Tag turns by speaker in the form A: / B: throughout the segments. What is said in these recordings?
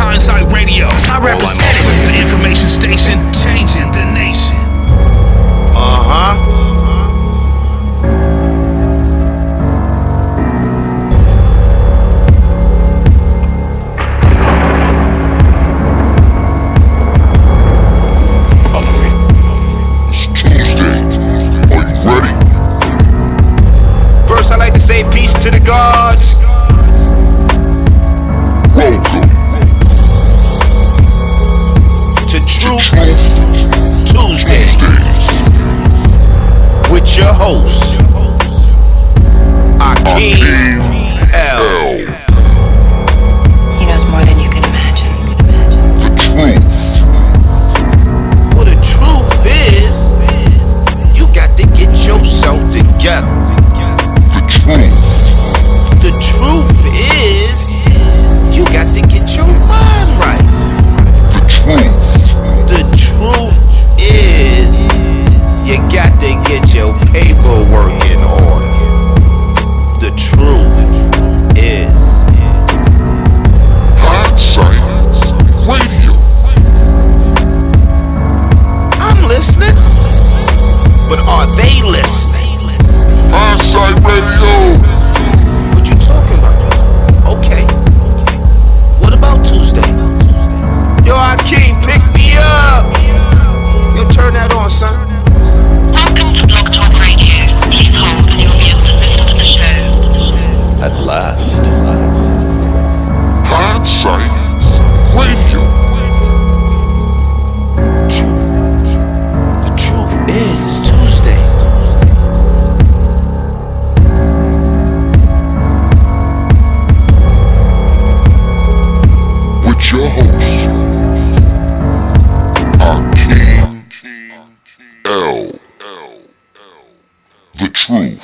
A: Hindsight Radio.
B: I represent it.
A: The information station, changing the nation.
C: I'd like to say peace to the gods.
D: Welcome
C: to Truth Tuesday with your host, Akeem L.
E: He knows more than you can imagine.
D: The truth.
C: Well, the truth is, you got to get yourself together. The truth is, you got to get your mind right. The truth is, you got to get your paperwork in order. The truth is,
D: Hindsight Radio.
C: I'm listening, but are they listening?
D: Hindsight Radio.
C: What you talking about? Okay. What about Tuesday? Yo, Akeem, pick me up. Yo, turn that on, son.
E: Welcome to Blog Talk Radio. Please hold and you'll be able to listen to the show.
C: At last.
D: Hindsight Radio.
C: The truth is Tuesday.
D: With your host, Akeem L. The truth.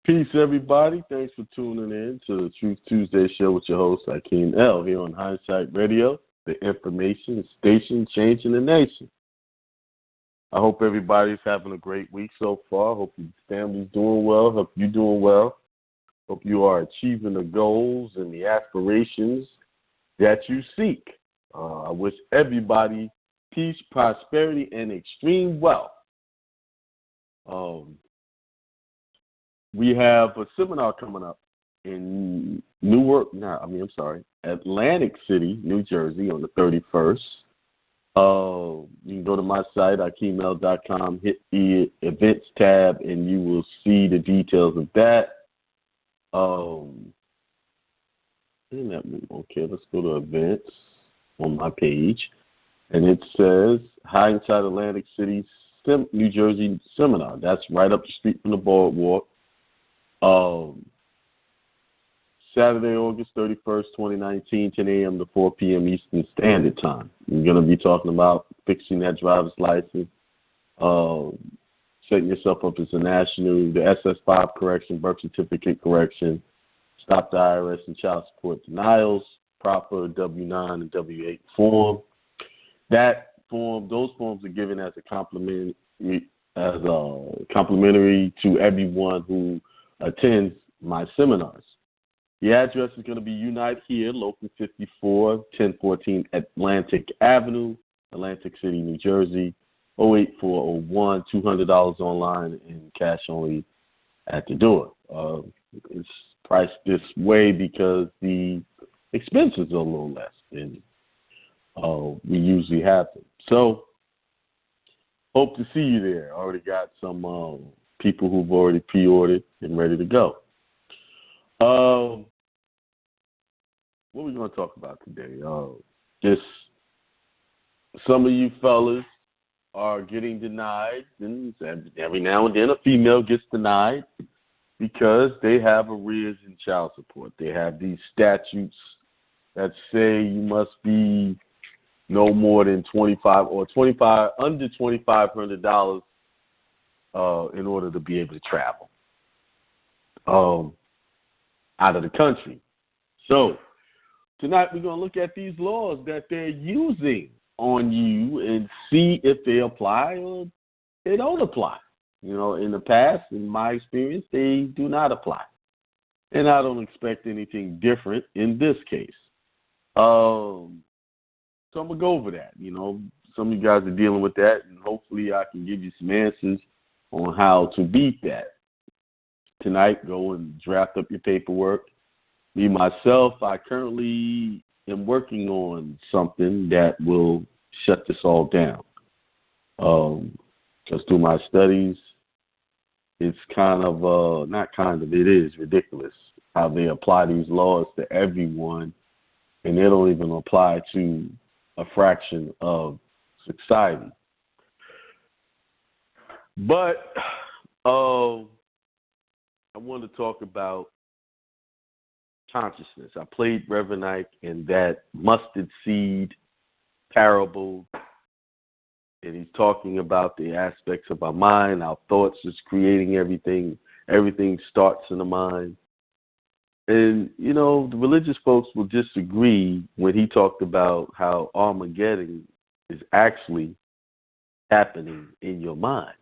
F: Peace, everybody. Thanks for tuning in to the Truth Tuesday show with your host, Akeem L, here on Hindsight Radio, the information station changing the nation. I hope everybody's having a great week so far. Hope your family's doing well. Hope you're doing well. Hope you are achieving the goals and the aspirations that you seek. I wish everybody peace, prosperity, and extreme wealth. We have a seminar coming up in Atlantic City, New Jersey on the 31st. You can go to my site, akeeml.com, hit the events tab, and you will see the details of that. Okay, let's go to events on my page. And it says Hindsight Atlantic City, New Jersey Seminar. That's right up the street from the boardwalk. Saturday, August 31st, 2019, 10 a.m. to 4 p.m. Eastern Standard Time. We're going to be talking about fixing that driver's license, setting yourself up as a national, the SS5 correction, birth certificate correction, stop the IRS and child support denials, proper W-9 and W-8 form. Those forms are given as a complimentary to everyone who attends my seminars. The address is going to be Unite Here, Local 54, 1014 Atlantic Avenue, Atlantic City, New Jersey, 08401, $200 online and cash only at the door. It's priced this way because the expenses are a little less than we usually have them. So, hope to see you there. I already got some people who've already pre-ordered and ready to go. What are we going to talk about today? Just some of you fellas are getting denied, and every now and then a female gets denied because they have arrears in child support. They have these statutes that say you must be no more than under $2,500 in order to be able to travel out of the country. So tonight we're going to look at these laws that they're using on you and see if they apply or they don't apply. You know, in the past, in my experience, they do not apply. And I don't expect anything different in this case. So I'm going to go over that. You know, some of you guys are dealing with that, and hopefully I can give you some answers on how to beat that. Tonight, go and draft up your paperwork. Me, myself, I currently am working on something that will shut this all down. Just through my studies, it's kind of, it is ridiculous how they apply these laws to everyone, and they don't even apply to a fraction of society. But I want to talk about consciousness. I played Reverend Ike in that mustard seed parable, and he's talking about the aspects of our mind, our thoughts is creating everything. Everything starts in the mind. And, you know, the religious folks will disagree when he talked about how Armageddon is actually happening in your mind.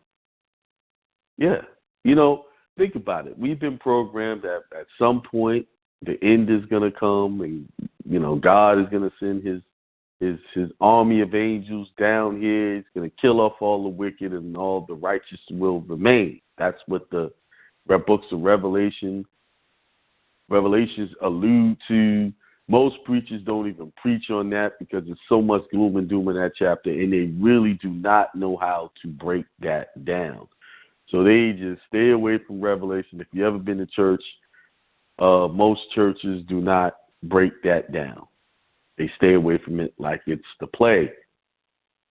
F: Yeah. You know, think about it. We've been programmed that at some point the end is going to come, and, you know, God is going to send his army of angels down here. He's going to kill off all the wicked, and all the righteous will remain. That's what the books of Revelations allude to. Most preachers don't even preach on that because there's so much gloom and doom in that chapter, and they really do not know how to break that down. So they just stay away from Revelation. If you've ever been to church, most churches do not break that down. They stay away from it like it's the plague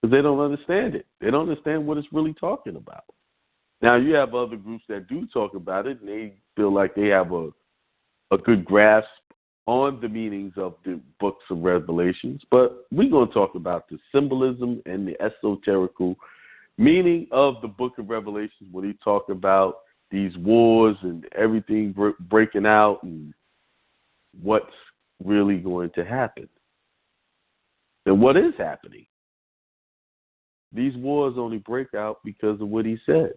F: because they don't understand it. They don't understand what it's really talking about. Now, you have other groups that do talk about it, and they feel like they have a good grasp on the meanings of the books of Revelations. But we're going to talk about the symbolism and the esoterical meaning of the book of Revelations when he talk about these wars and everything breaking out and what's really going to happen. And what is happening? These wars only break out because of what he said.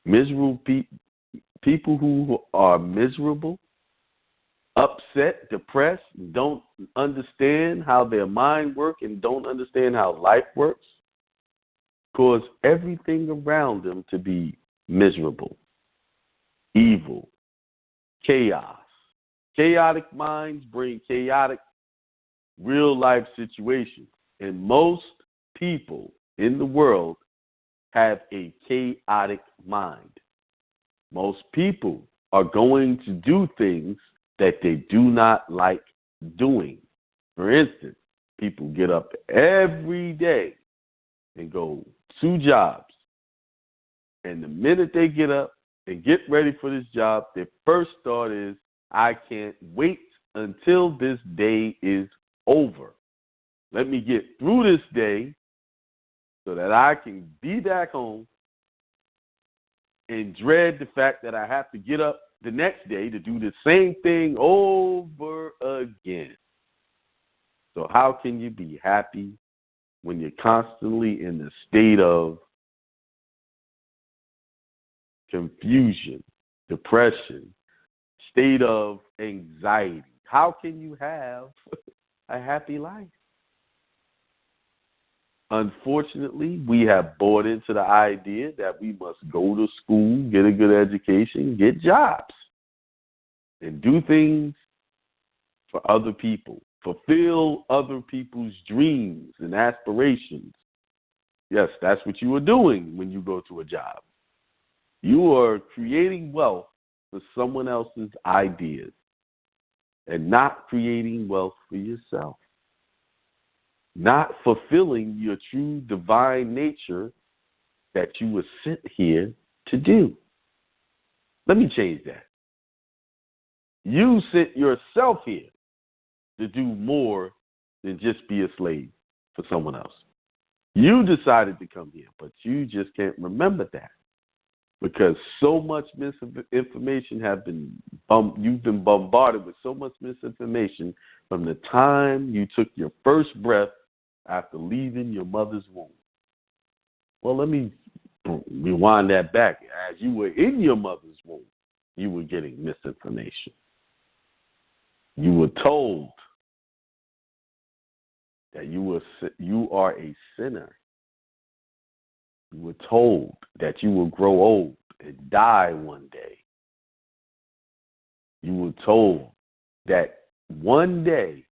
F: Miserable people who are miserable, upset, depressed, don't understand how their mind works and don't understand how life works, cause everything around them to be miserable, evil, chaos. Chaotic minds bring chaotic real-life situations, and most people in the world have a chaotic mind. Most people are going to do things that they do not like doing. For instance, people get up every day and go 2 jobs, and the minute they get up and get ready for this job, their first thought is, I can't wait until this day is over. Let me get through this day so that I can be back home and dread the fact that I have to get up the next day to do the same thing over again. So how can you be happy when you're constantly in the state of confusion, depression, state of anxiety? How can you have a happy life? Unfortunately, we have bought into the idea that we must go to school, get a good education, get jobs, and do things for other people, fulfill other people's dreams and aspirations. Yes, that's what you are doing when you go to a job. You are creating wealth for someone else's ideas and not creating wealth for yourself. Not fulfilling your true divine nature that you were sent here to do. Let me change that. You sent yourself here to do more than just be a slave for someone else. You decided to come here, but you just can't remember that because so much misinformation you've been bombarded with so much misinformation from the time you took your first breath after leaving your mother's womb. Well, let me rewind that back. As you were in your mother's womb, you were getting misinformation. You were told that you are a sinner. You were told that you will grow old and die one day. You were told that one day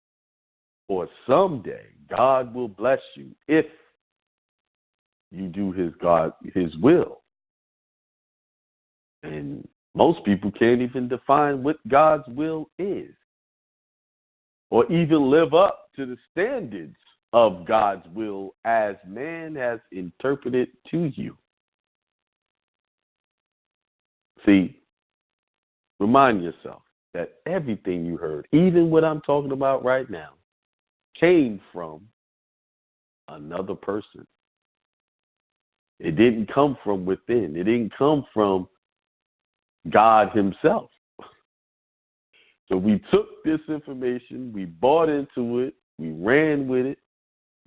F: or someday God will bless you if you do his will. And most people can't even define what God's will is, or even live up to the standards of God's will as man has interpreted to you. See, remind yourself that everything you heard, even what I'm talking about right now, came from another person. It didn't come from within. It didn't come from God himself. So we took this information, we bought into it, we ran with it,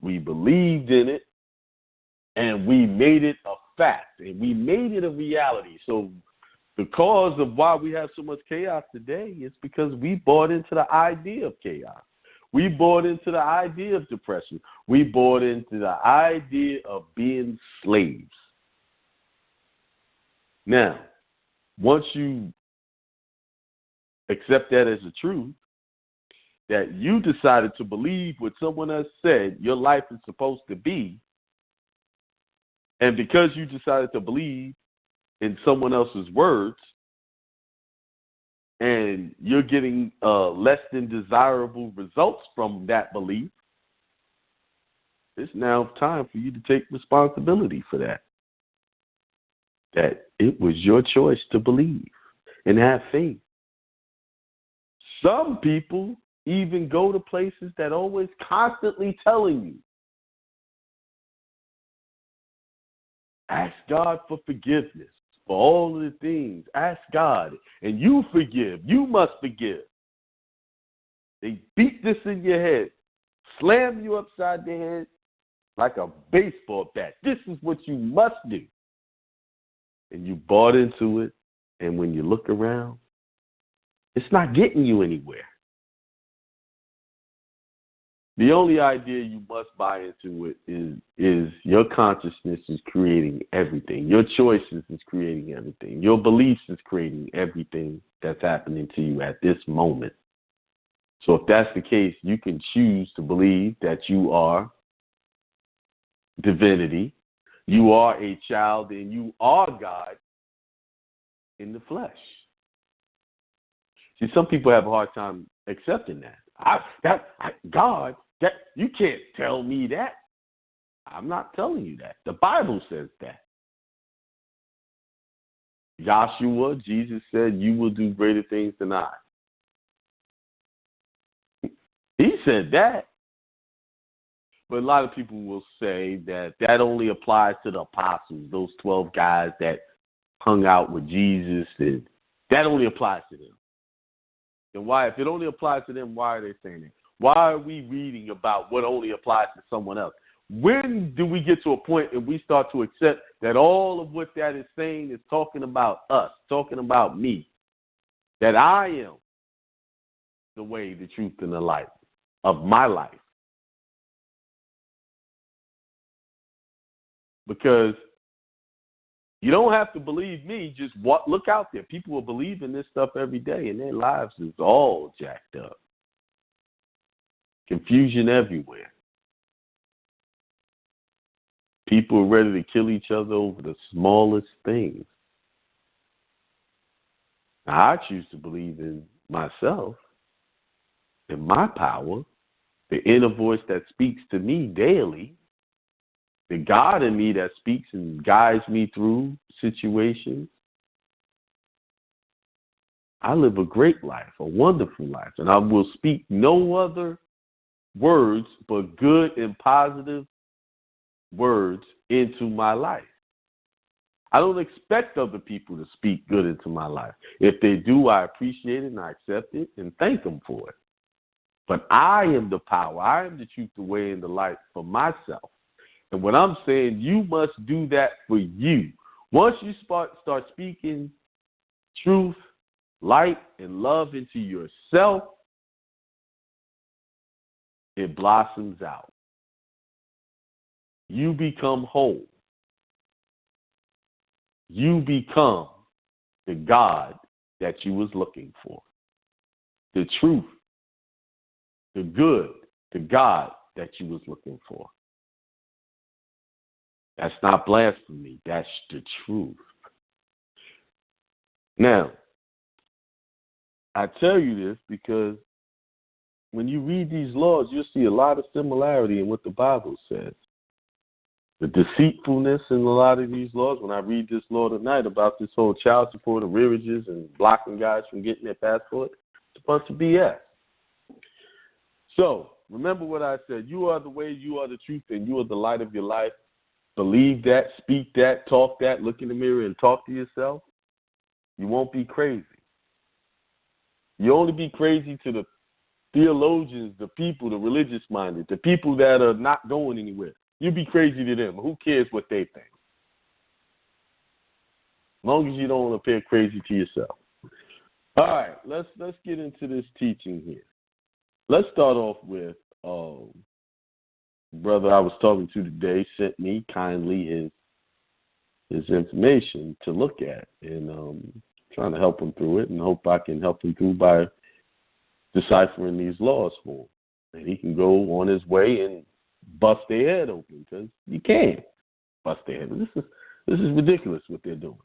F: we believed in it, and we made it a fact, and we made it a reality. So the cause of why we have so much chaos today is because we bought into the idea of chaos. We bought into the idea of depression. We bought into the idea of being slaves. Now, once you accept that as a truth, that you decided to believe what someone else said your life is supposed to be, and because you decided to believe in someone else's words, and you're getting less than desirable results from that belief, it's now time for you to take responsibility for that. That it was your choice to believe and have faith. Some people even go to places that always constantly telling you, ask God for forgiveness for all of the things. Ask God, and you forgive. You must forgive. They beat this in your head, slam you upside the head like a baseball bat. This is what you must do. And you bought into it, and when you look around, it's not getting you anywhere. The only idea you must buy into it is your consciousness is creating everything. Your choices is creating everything. Your beliefs is creating everything that's happening to you at this moment. So if that's the case, you can choose to believe that you are divinity, you are a child, and you are God in the flesh. See, some people have a hard time accepting that. God, that you can't tell me that. I'm not telling you that. The Bible says that. Joshua, Jesus said, you will do greater things than I. He said that. But a lot of people will say that only applies to the apostles, those 12 guys that hung out with Jesus, and that only applies to them. And why, if it only applies to them, why are they saying it? Why are we reading about what only applies to someone else? When do we get to a point and we start to accept that all of what that is saying is talking about us, talking about me, that I am the way, the truth, and the light of my life? Because you don't have to believe me. Just look out there. People will believe in this stuff every day, and their lives is all jacked up. Confusion everywhere. People are ready to kill each other over the smallest things. Now, I choose to believe in myself, in my power, the inner voice that speaks to me daily, the God in me that speaks and guides me through situations. I live a great life, a wonderful life, and I will speak no other words but good and positive words into my life. I don't expect other people to speak good into my life. If they do, I appreciate it and I accept it and thank them for it. But I am the power. I am the truth, the way, and the light for myself. And what I'm saying, you must do that for you. Once you start speaking truth light and love into yourself, it blossoms out. You become whole. You become the God that you was looking for. The truth, the good, the God that you was looking for. That's not blasphemy. That's the truth. Now, I tell you this because when you read these laws, you'll see a lot of similarity in what the Bible says. The deceitfulness in a lot of these laws. When I read this law tonight about this whole child support, arrearages, and blocking guys from getting their passport, it's a bunch of BS. So, remember what I said. You are the way, you are the truth, and you are the light of your life. Believe that, speak that, talk that, look in the mirror and talk to yourself. You won't be crazy. You only be crazy to the theologians, the people, the religious-minded, the people that are not going anywhere. You be crazy to them. Who cares what they think? As long as you don't appear crazy to yourself. All right, let's get into this teaching here. Let's start off with brother I was talking to today sent me kindly his information to look at, and trying to help him through it, and hope I can help him through by deciphering these laws for him, and he can go on his way and bust their head open, because you can bust their head. This is ridiculous what they're doing.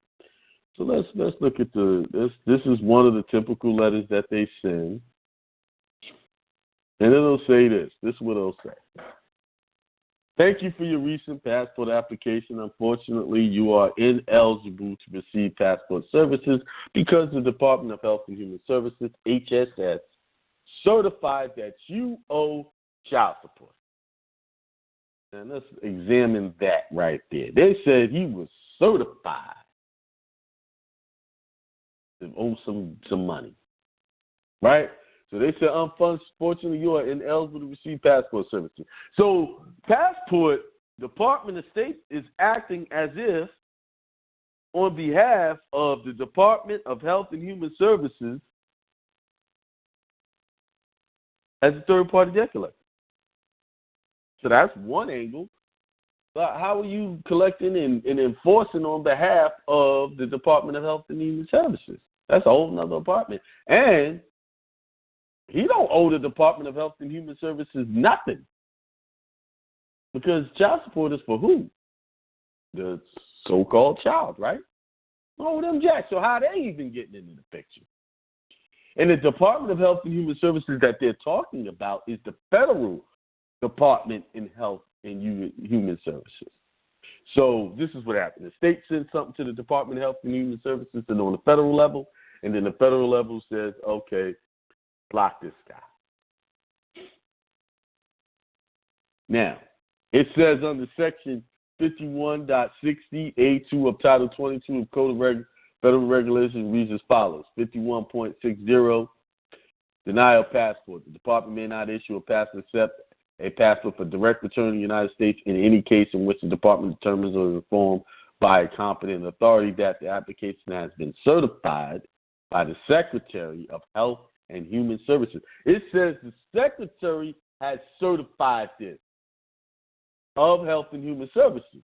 F: So let's look at this. This is one of the typical letters that they send, and it'll say this. This is what it'll say. Thank you for your recent passport application. Unfortunately, you are ineligible to receive passport services because the Department of Health and Human Services, HSS, certified that you owe child support. And let's examine that right there. They said he was certified to owe some money, right? So they said, unfortunately, you are ineligible to receive passport services. So passport, Department of State is acting as if on behalf of the Department of Health and Human Services as a third-party debt collector. So that's one angle. But how are you collecting and enforcing on behalf of the Department of Health and Human Services? That's a whole nother department. And he don't owe the Department of Health and Human Services nothing. Because child support is for who? The so-called child, right? Oh, them jacks. So how are they even getting into the picture? And the Department of Health and Human Services that they're talking about is the federal Department in Health and Human Services. So this is what happened. The state sends something to the Department of Health and Human Services and on the federal level, and then the federal level says, okay, block this guy. Now, it says under Section 51.60A2 of Title 22 of Code of Federal Regulations reads as follows. 51.60, denial of passport. The department may not issue a passport except a passport for direct return to the United States in any case in which the department determines or is informed by a competent authority that the application has been certified by the Secretary of Health and Human Services. It says the Secretary has certified this of Health and Human Services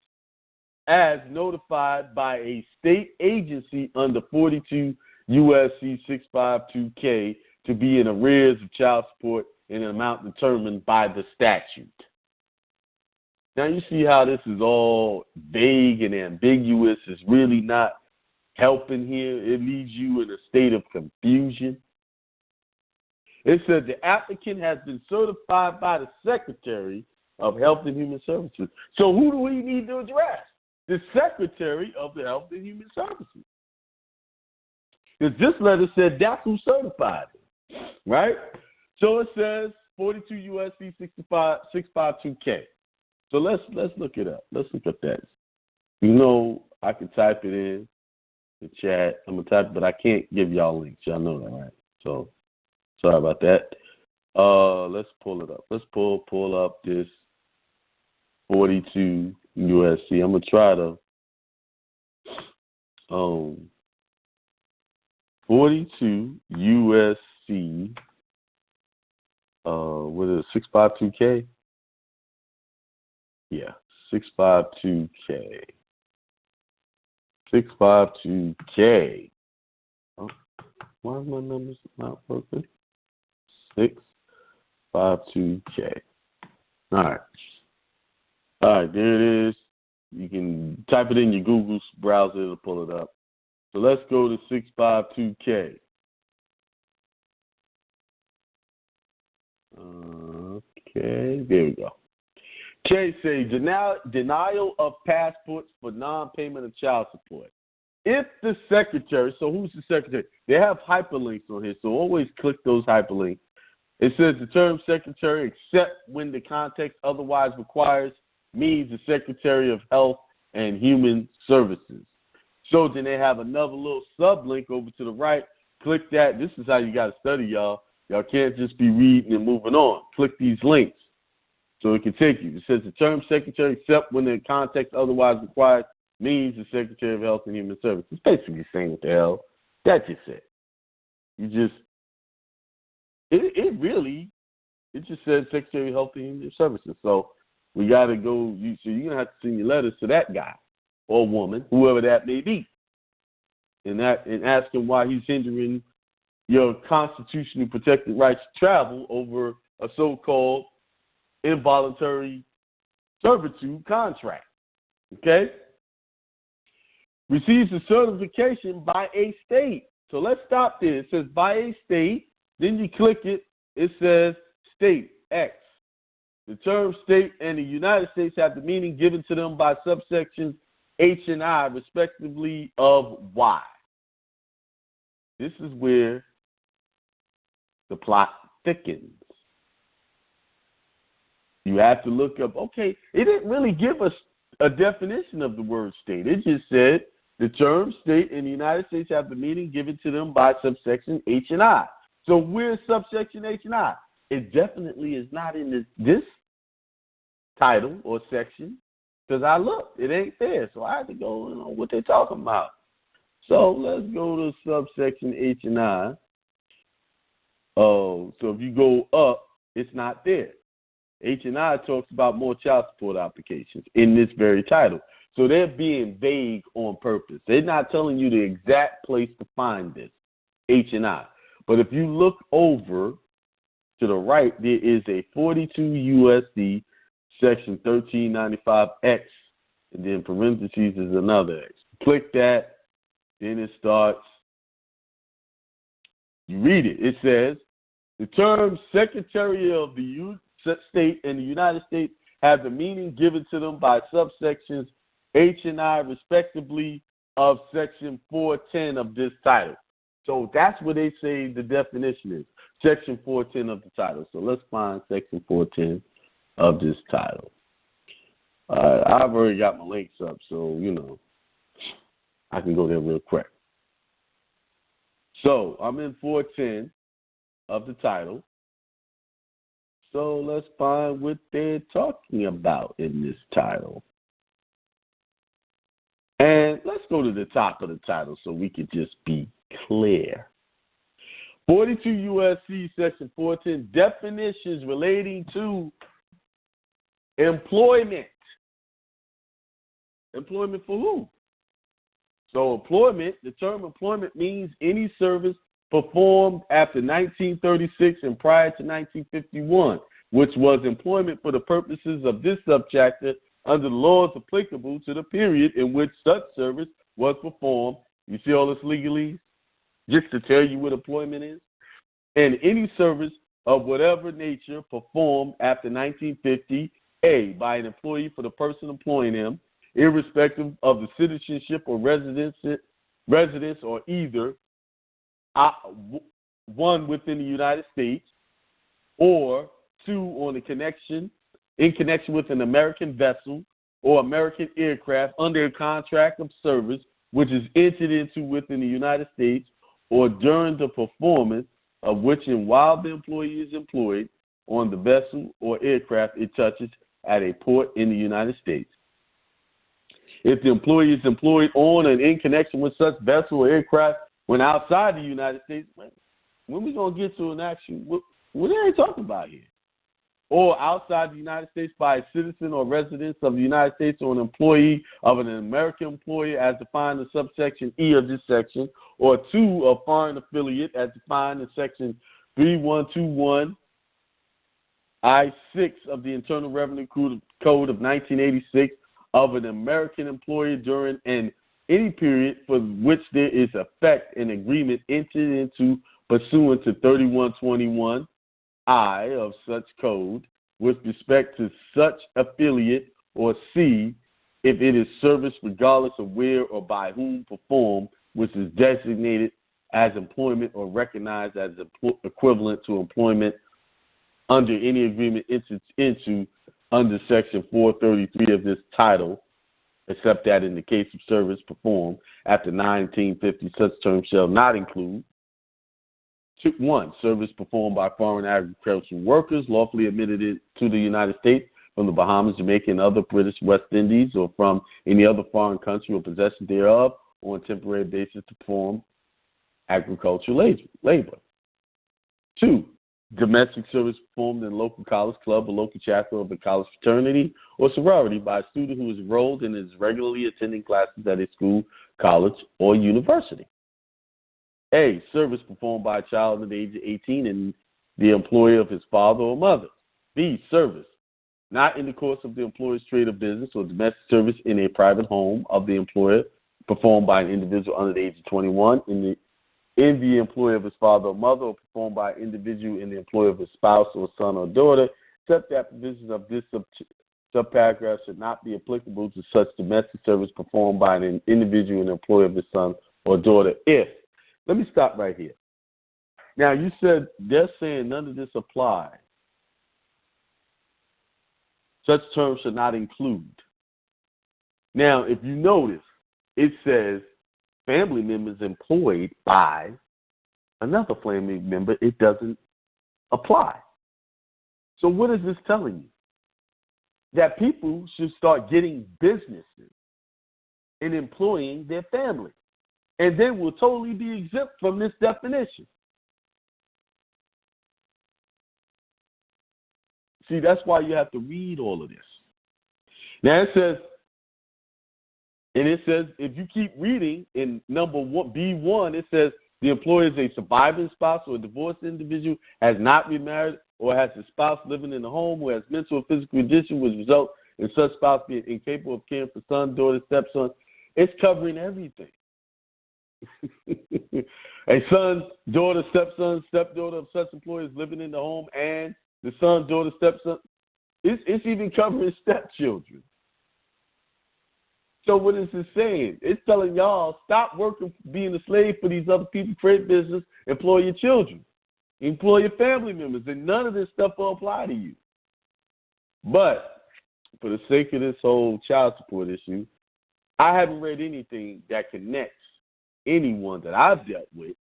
F: as notified by a state agency under 42 U.S.C. 652K to be in arrears of child support in an amount determined by the statute. Now you see how this is all vague and ambiguous. It's really not helping here. It leaves you in a state of confusion. It says the applicant has been certified by the Secretary of Health and Human Services. So who do we need to address? The Secretary of the Health and Human Services. Because this letter said that's who certified it, right? So it says 42 U.S.C. 652K. So let's look it up. Let's look at that. You know, I can type it in the chat. I'm gonna type it, but I can't give y'all links. Y'all know that, right? So sorry about that. Let's pull it up. Let's pull up this 42 USC. I'm gonna try to 42 USC, what is it, 652K? Yeah, 652K. 652K. Oh, why is my numbers not working? 652K. All right. All right, there it is. You can type it in your Google browser, it'll pull it up. So let's go to 652K. Okay, there we go. K say denial of passports for non-payment of child support. If the secretary, so who's the secretary? They have hyperlinks on here, so always click those hyperlinks. It says the term secretary, except when the context otherwise requires, means the Secretary of Health and Human Services. So then they have another little sublink over to the right. Click that. This is how you got to study, y'all. Y'all can't just be reading and moving on. Click these links so it can take you. It says the term secretary, except when the context otherwise required, means the Secretary of Health and Human Services. It's basically saying what the hell that just said. You just, it just says Secretary of Health and Human Services. So we got to go, so you're going to have to send your letters to that guy or woman, whoever that may be, and ask him why he's hindering your constitutionally protected rights to travel over a so-called involuntary servitude contract. Okay? Receives a certification by a state. So let's stop there. It says by a state. Then you click it. It says state X. The term state and the United States have the meaning given to them by subsections H and I, respectively, of Y. This is where the plot thickens. You have to look up, okay, it didn't really give us a definition of the word state. It just said the term state and the United States have the meaning given to them by subsection H and I. So where's subsection H and I? It definitely is not in this title or section because I looked. It ain't there. So I had to go on what they're talking about. So let's go to subsection H and I. Oh, so if you go up, it's not there. H and I talks about more child support applications in this very title. So they're being vague on purpose. They're not telling you the exact place to find this, H and I. But if you look over to the right, there is a 42 USC section 1395X, and then parentheses is another X. Click that, then it starts. You read it. It says, the term Secretary of the State and the United States have the meaning given to them by subsections H and I, respectively, of Section 410 of this title. So that's what they say the definition is, Section 410 of the title. So let's find Section 410 of this title. I've already got my links up, so, I can go there real quick. So I'm in 410 of the title. So let's find what they're talking about in this title. And let's go to the top of the title so we can just be clear. 42 U.S.C. Section 410, definitions relating to employment. Employment for who? So employment, the term employment means any service performed after 1936 and prior to 1951, which was employment for the purposes of this subchapter under the laws applicable to the period in which such service was performed. You see all this legalese? Just to tell you what employment is. And any service of whatever nature performed after 1950, A, by an employee for the person employing him, irrespective of the citizenship or residence or either one within the United States, or two in connection with an American vessel or American aircraft under a contract of service which is entered into within the United States, or during the performance of which and while the employee is employed on the vessel or aircraft it touches at a port in the United States. If the employee is employed on and in connection with such vessel or aircraft When outside the United States, when we going to get to an action? What are they talking about here? Or outside the United States by a citizen or resident of the United States or an employee of an American employer as defined in subsection E of this section, or 2, a foreign affiliate as defined in section 3121 I-6 of the Internal Revenue Code of 1986 of an American employer during any period for which there is effect an agreement entered into pursuant to 3121 I of such code with respect to such affiliate, or C, if it is service regardless of where or by whom performed, which is designated as employment or recognized as equivalent to employment under any agreement entered into under Section 433 of this title, except that in the case of service performed after 1950, such terms shall not include 1, service performed by foreign agricultural workers lawfully admitted to the United States from the Bahamas, Jamaica, and other British West Indies, or from any other foreign country or possession thereof, on a temporary basis to perform agricultural labor. 2, domestic service performed in a local college, club, or local chapter of a college fraternity or sorority by a student who is enrolled and is regularly attending classes at a school, college, or university. A, service performed by a child under the age of 18 and the employer of his father or mother. B, service not in the course of the employer's trade or business or domestic service in a private home of the employer performed by an individual under the age of 21 in the employer of his father or mother, or performed by an individual in the employer of his spouse or son or daughter, except that provisions of this subparagraph should not be applicable to such domestic service performed by an individual in the employer of his son or daughter if. Let me stop right here. Now, you said they're saying none of this applies. Such terms should not include. Now, if you notice, it says family members employed by another family member. It doesn't apply. So what is this telling you? That people should start getting businesses and employing their family. And they will totally be exempt from this definition. See, that's why you have to read all of this. Now it says, if you keep reading in number one, B1, it says the employer is a surviving spouse or a divorced individual, has not remarried, or has a spouse living in the home who has mental or physical condition which result in such spouse being incapable of caring for son, daughter, stepson. It's covering everything. A son, daughter, stepson, stepdaughter of such employees living in the home, and the son, daughter, stepson. It's even covering stepchildren. So what is it saying? It's telling y'all, stop working, being a slave for these other people, create business, employ your children, employ your family members, and none of this stuff will apply to you. But for the sake of this whole child support issue, I haven't read anything that connects anyone that I've dealt with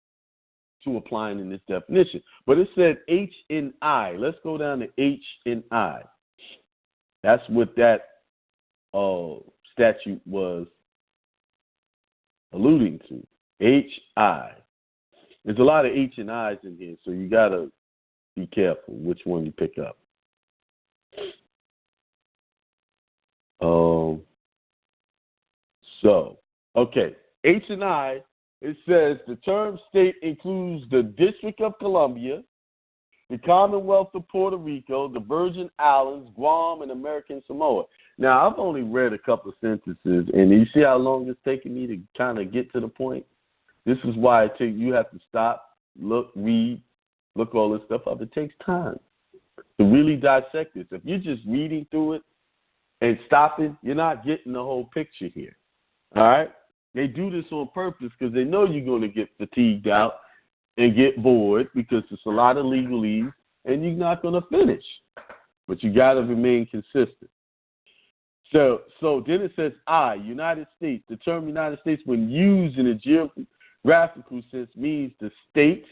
F: to applying in this definition. But it said H and I. Let's go down to H and I. That's what that statute was alluding to. H-I. There's a lot of H and I's in here, so you got to be careful which one you pick up. Okay. H and I, it says the term state includes the District of Columbia, the Commonwealth of Puerto Rico, the Virgin Islands, Guam, and American Samoa. Now, I've only read a couple of sentences, and you see how long it's taking me to kind of get to the point? This is why you have to stop, look, read, look all this stuff up. It takes time to really dissect this. If you're just reading through it and stopping, you're not getting the whole picture here. All right? They do this on purpose because they know you're going to get fatigued out and get bored because it's a lot of legalese and you're not going to finish. But you got to remain consistent. So then it says United States. The term United States, when used in a geographical sense, means the states,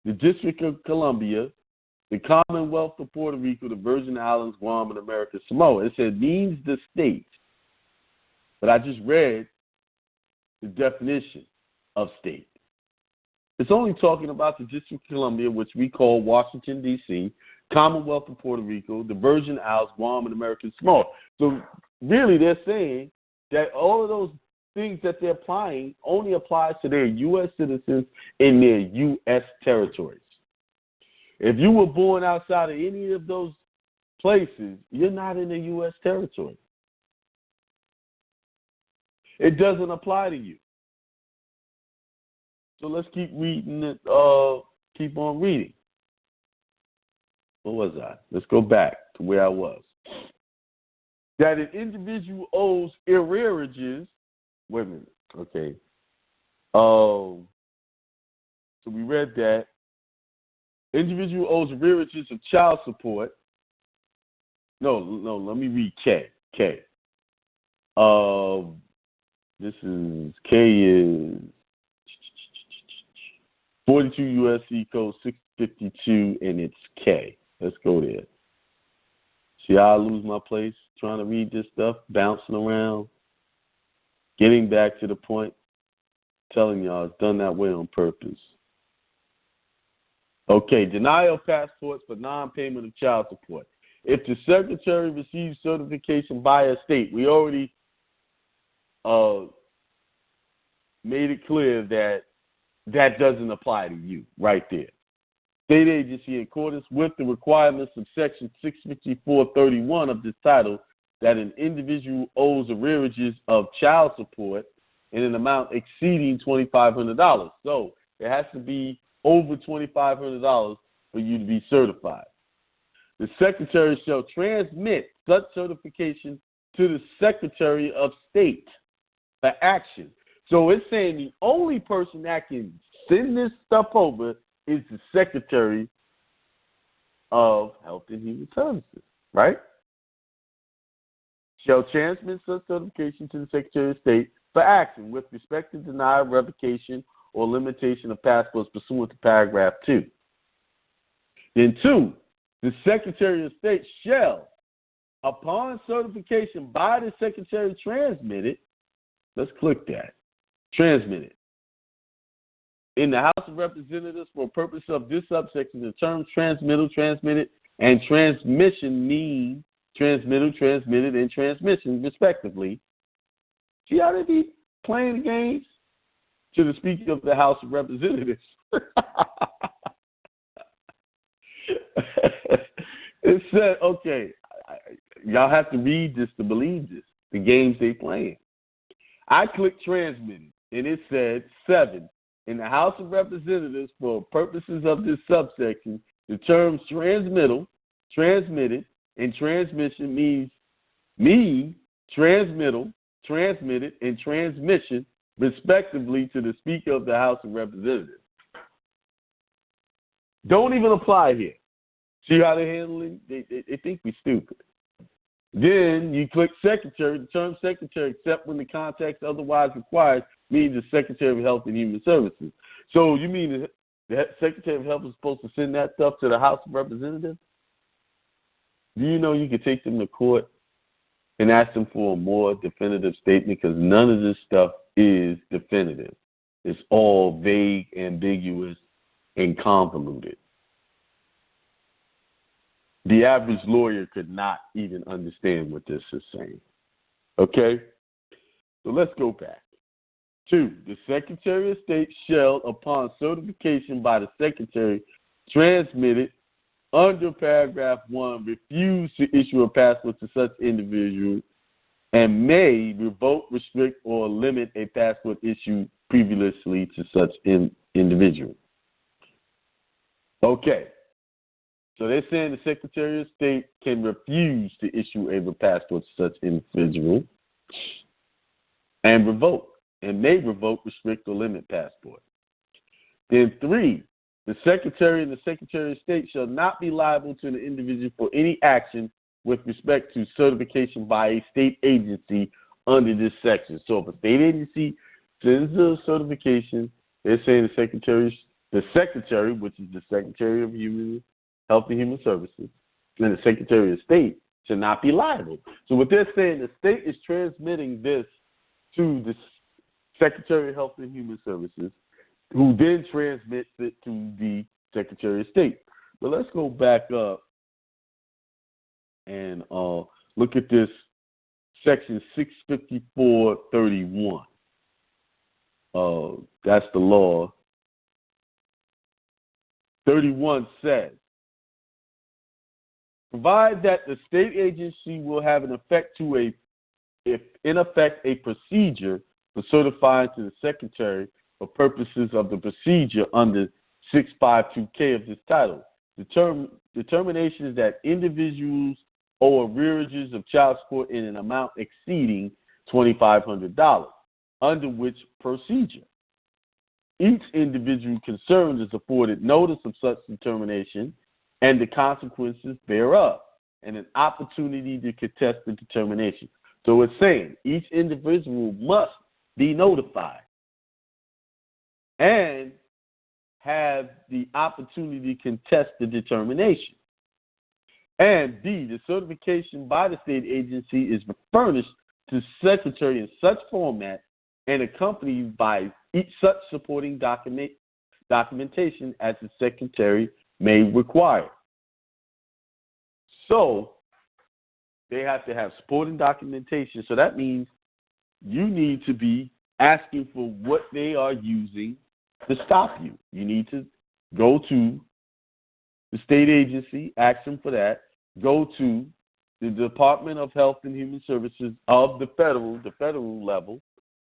F: the District of Columbia, the Commonwealth of Puerto Rico, the Virgin Islands, Guam, and American Samoa. It said means the states. But I just read the definition of state. It's only talking about the District of Columbia, which we call Washington, D.C., Commonwealth of Puerto Rico, the Virgin Islands, Guam, and American Samoa. So really they're saying that all of those things that they're applying only applies to their U.S. citizens in their U.S. territories. If you were born outside of any of those places, you're not in the U.S. territory. It doesn't apply to you. So let's keep reading it, keep on reading. What was I? Let's go back to where I was. That an individual owes arrearages. Wait a minute. Okay. So we read that. Individual owes arrearages of child support. No, let me read K. This is K is 42 U.S.C. Code 652, and it's K. Let's go there. See how I lose my place trying to read this stuff, bouncing around, getting back to the point, telling y'all it's done that way on purpose. Okay, denial of passports for non-payment of child support. If the secretary receives certification by a state, we already made it clear that that doesn't apply to you right there. State agency, in accordance with the requirements of Section 654.31 of this title, that an individual owes arrearages of child support in an amount exceeding $2,500. So it has to be over $2,500 for you to be certified. The Secretary shall transmit such certification to the Secretary of State for action. So it's saying the only person that can send this stuff over is the Secretary of Health and Human Services, right? Shall transmit such certification to the Secretary of State for action with respect to denial, revocation, or limitation of passports pursuant to paragraph 2. Then 2, the Secretary of State shall, upon certification by the Secretary, transmit it. Let's click that. Transmit it. In the House of Representatives, for purpose of this subsection, the terms transmittal, transmitted, and transmission mean transmittal, transmitted, and transmission, respectively. See how they be playing the games? To the Speaker of the House of Representatives. It said, okay, y'all have to read this to believe this, the games they playing. I clicked transmitted, and it said 7. In the House of Representatives, for purposes of this subsection, the terms transmittal, transmitted, and transmission mean transmittal, transmitted, and transmission, respectively, to the Speaker of the House of Representatives. Don't even apply here. See how they're handling? They think we're stupid. Then you click Secretary. The term Secretary, except when the context otherwise requires, means the Secretary of Health and Human Services. So you mean the Secretary of Health is supposed to send that stuff to the House of Representatives? Do you know you could take them to court and ask them for a more definitive statement? Because none of this stuff is definitive. It's all vague, ambiguous, and convoluted. The average lawyer could not even understand what this is saying. Okay? So let's go back. 2, the Secretary of State shall, upon certification by the Secretary, transmitted under paragraph 1, refuse to issue a passport to such individual and may revoke, restrict, or limit a passport issued previously to such individual. Okay. So they're saying the Secretary of State can refuse to issue a passport to such individual and revoke, and may revoke, restrict, or limit passport. Then 3, the Secretary and the Secretary of State shall not be liable to an individual for any action with respect to certification by a state agency under this section. So if a state agency sends a certification, they're saying the Secretary, which is the Secretary of Health and Human Services, and the Secretary of State should not be liable. So what they're saying, the state is transmitting this to the Secretary of Health and Human Services, who then transmits it to the Secretary of State. But let's go back up and look at this section 654.31. That's the law. 31 says, provide that the state agency will have in effect a procedure for certifying to the Secretary for purposes of the procedure under 652K of this title. Determinations that individuals owe arrearages of child support in an amount exceeding $2,500, under which procedure each individual concerned is afforded notice of such determination and the consequences thereof, and an opportunity to contest the determination. So it's saying each individual must be notified and have the opportunity to contest the determination. And D, the certification by the state agency is furnished to the Secretary in such format and accompanied by each such supporting documentation as the Secretary may require. So they have to have supporting documentation. So that means you need to be asking for what they are using to stop you. You need to go to the state agency, ask them for that. Go to the Department of Health and Human Services of the federal level,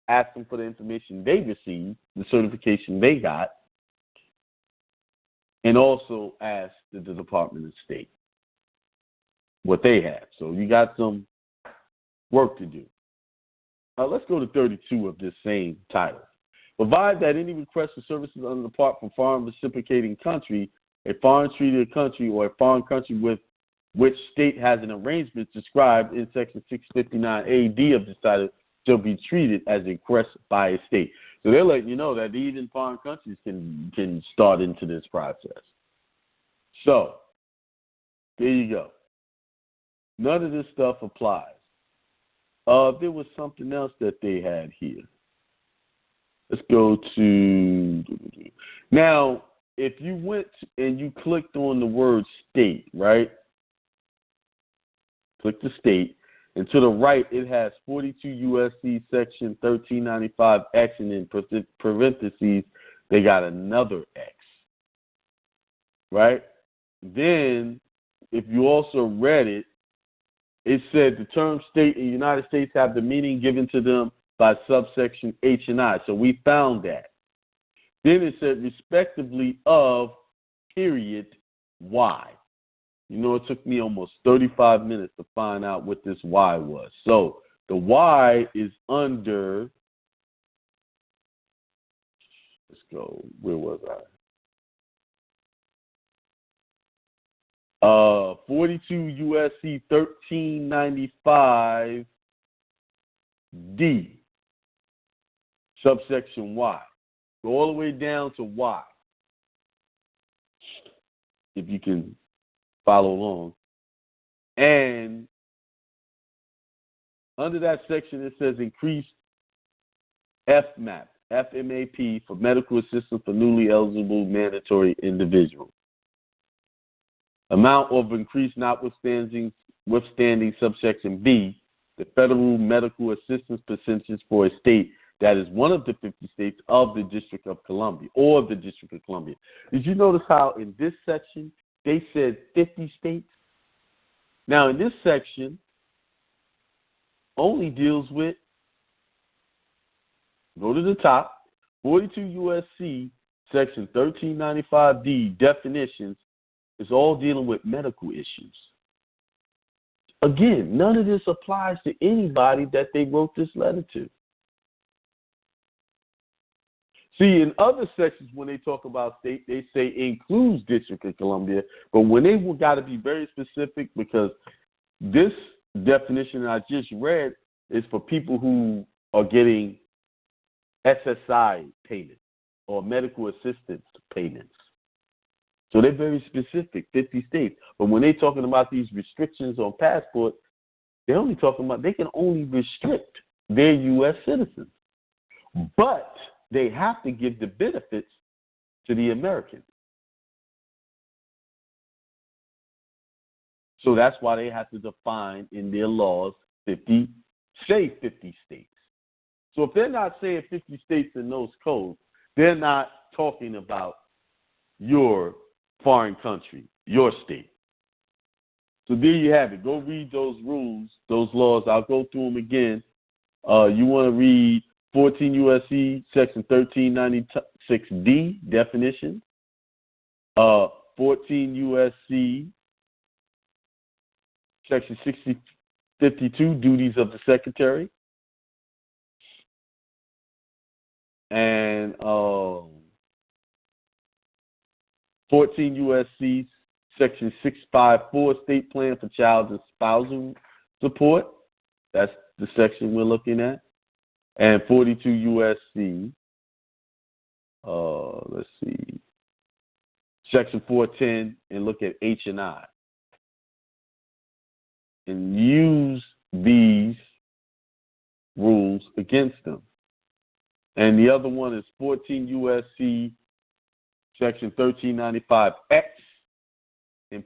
F: ask them for the information they received, the certification they got, and also ask the Department of State what they have. So you got some work to do. Let's go to 32 of this same title. Provide that any request for services under the part from foreign reciprocating country, a foreign treated country, or a foreign country with which state has an arrangement described in Section 659A(d) of this title shall be treated as a request by a state. So they're letting you know that even foreign countries can start into this process. So there you go. None of this stuff applies. There was something else that they had here. Let's go to now. If you went and you clicked on the word state, right? Click the state, and to the right it has 42 USC section 1395X, and in parentheses they got another X, right? Then, if you also read it, it said the term state in the United States have the meaning given to them by subsection H and I. So we found that. Then it said respectively of period Y. You know, it took me almost 35 minutes to find out what this Y was. So the Y is under, let's go, where was I? 42 USC 1395D, subsection Y. Go all the way down to Y, if you can follow along. And under that section, it says increased FMAP, for medical assistance for newly eligible mandatory individuals. Amount of increase notwithstanding subsection B, the federal medical assistance percentage for a state that is one of the 50 states of the District of Columbia, or the District of Columbia. Did you notice how in this section they said 50 states? Now in this section only deals with, go to the top, 42 USC section 1395D definitions, is all dealing with medical issues. Again, none of this applies to anybody that they wrote this letter to. See, in other sections, when they talk about state, they say includes District of Columbia, but when they got to be very specific, because this definition I just read is for people who are getting SSI payments or medical assistance payments. So they're very specific, 50 states. But when they're talking about these restrictions on passports, they're only talking about they can only restrict their U.S. citizens. But they have to give the benefits to the Americans. So that's why they have to define in their laws 50 states. So if they're not saying 50 states in those codes, they're not talking about your foreign country, your state. So there you have it. Go read those rules, those laws. I'll go through them again. You want to read 14 U.S.C. Section 1396D, definition. 14 U.S.C. Section 6052, duties of the Secretary. And 14 U.S.C. Section 654, State Plan for Child and Spousal Support. That's the section we're looking at. And 42 U.S.C. Let's see, Section 410, and look at H&I. And use these rules against them. And the other one is 14 U.S.C. Section 1395X, and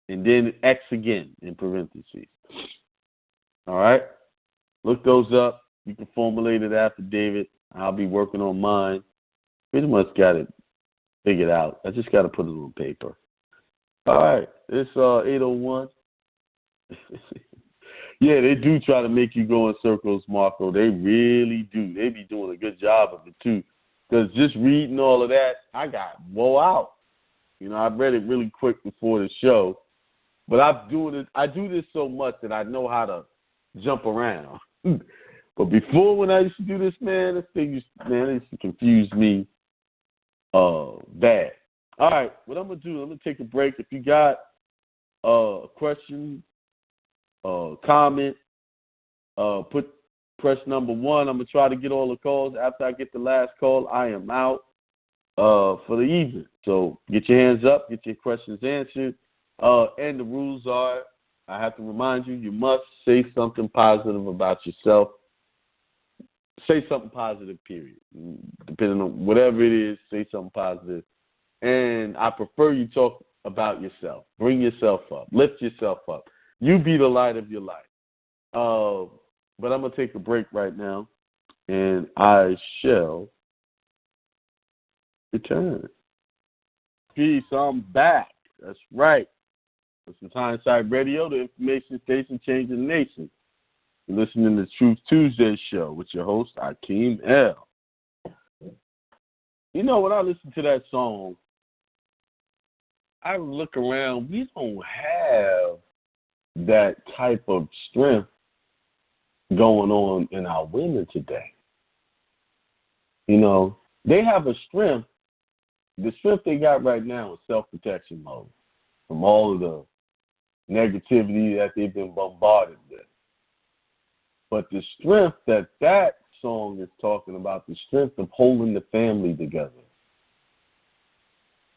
F: then X again in parentheses. All right? Look those up. You can formulate an affidavit. I'll be working on mine. Pretty much got it figured out. I just got to put it on paper. All right. It's 8:01. Yeah, they do try to make you go in circles, Marco. They really do. They be doing a good job of it, too. Because just reading all of that, I got woe out. You know, I read it really quick before the show. But I do this so much that I know how to jump around. But before, when I used to do this, man, this thing used to confuse me bad. All right, what I'm going to do, I'm going to take a break. If you got a question, comment, press number 1. I'm going to try to get all the calls. After I get the last call, I am out for the evening. So get your hands up, get your questions answered. And the rules are, I have to remind you, you must say something positive about yourself. Say something positive, period. Depending on whatever it is, say something positive. And I prefer you talk about yourself. Bring yourself up. Lift yourself up. You be the light of your life. But I'm going to take a break right now, and I shall return. Peace, I'm back. That's right. This is Hindsight Radio, the information station changing the nation. You're listening to Truth Tuesday show with your host, Akeem L. You know, when I listen to that song, I look around, we don't have that type of strength going on in our women today. You know, they have a strength. The strength they got right now is self-protection mode from all of the negativity that they've been bombarded with. But the strength that song is talking about, the strength of holding the family together.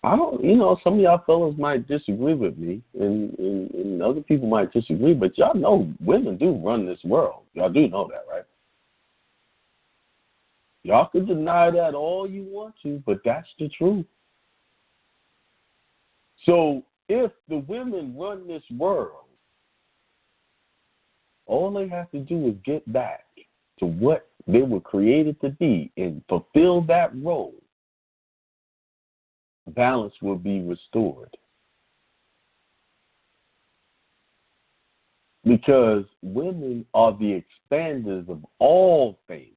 F: Some of y'all fellas might disagree with me, and other people might disagree, but y'all know women do run this world. Y'all do know that, right? Y'all can deny that all you want to, but that's the truth. So if the women run this world, all they have to do is get back to what they were created to be and fulfill that role. Balance will be restored. Because women are the expanders of all things.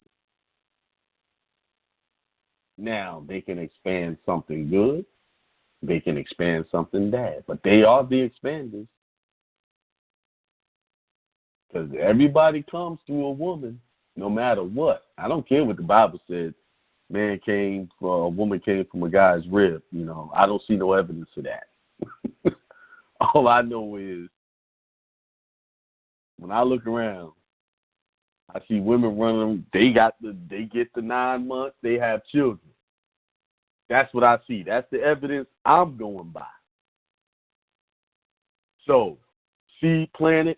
F: Now, they can expand something good. They can expand something bad. But they are the expanders. Because everybody comes through a woman, no matter what. I don't care what the Bible said. A woman came from a guy's rib. You know, I don't see no evidence of that. All I know is when I look around, I see women running. They get the 9 months. They have children. That's what I see. That's the evidence I'm going by. So, seed planted,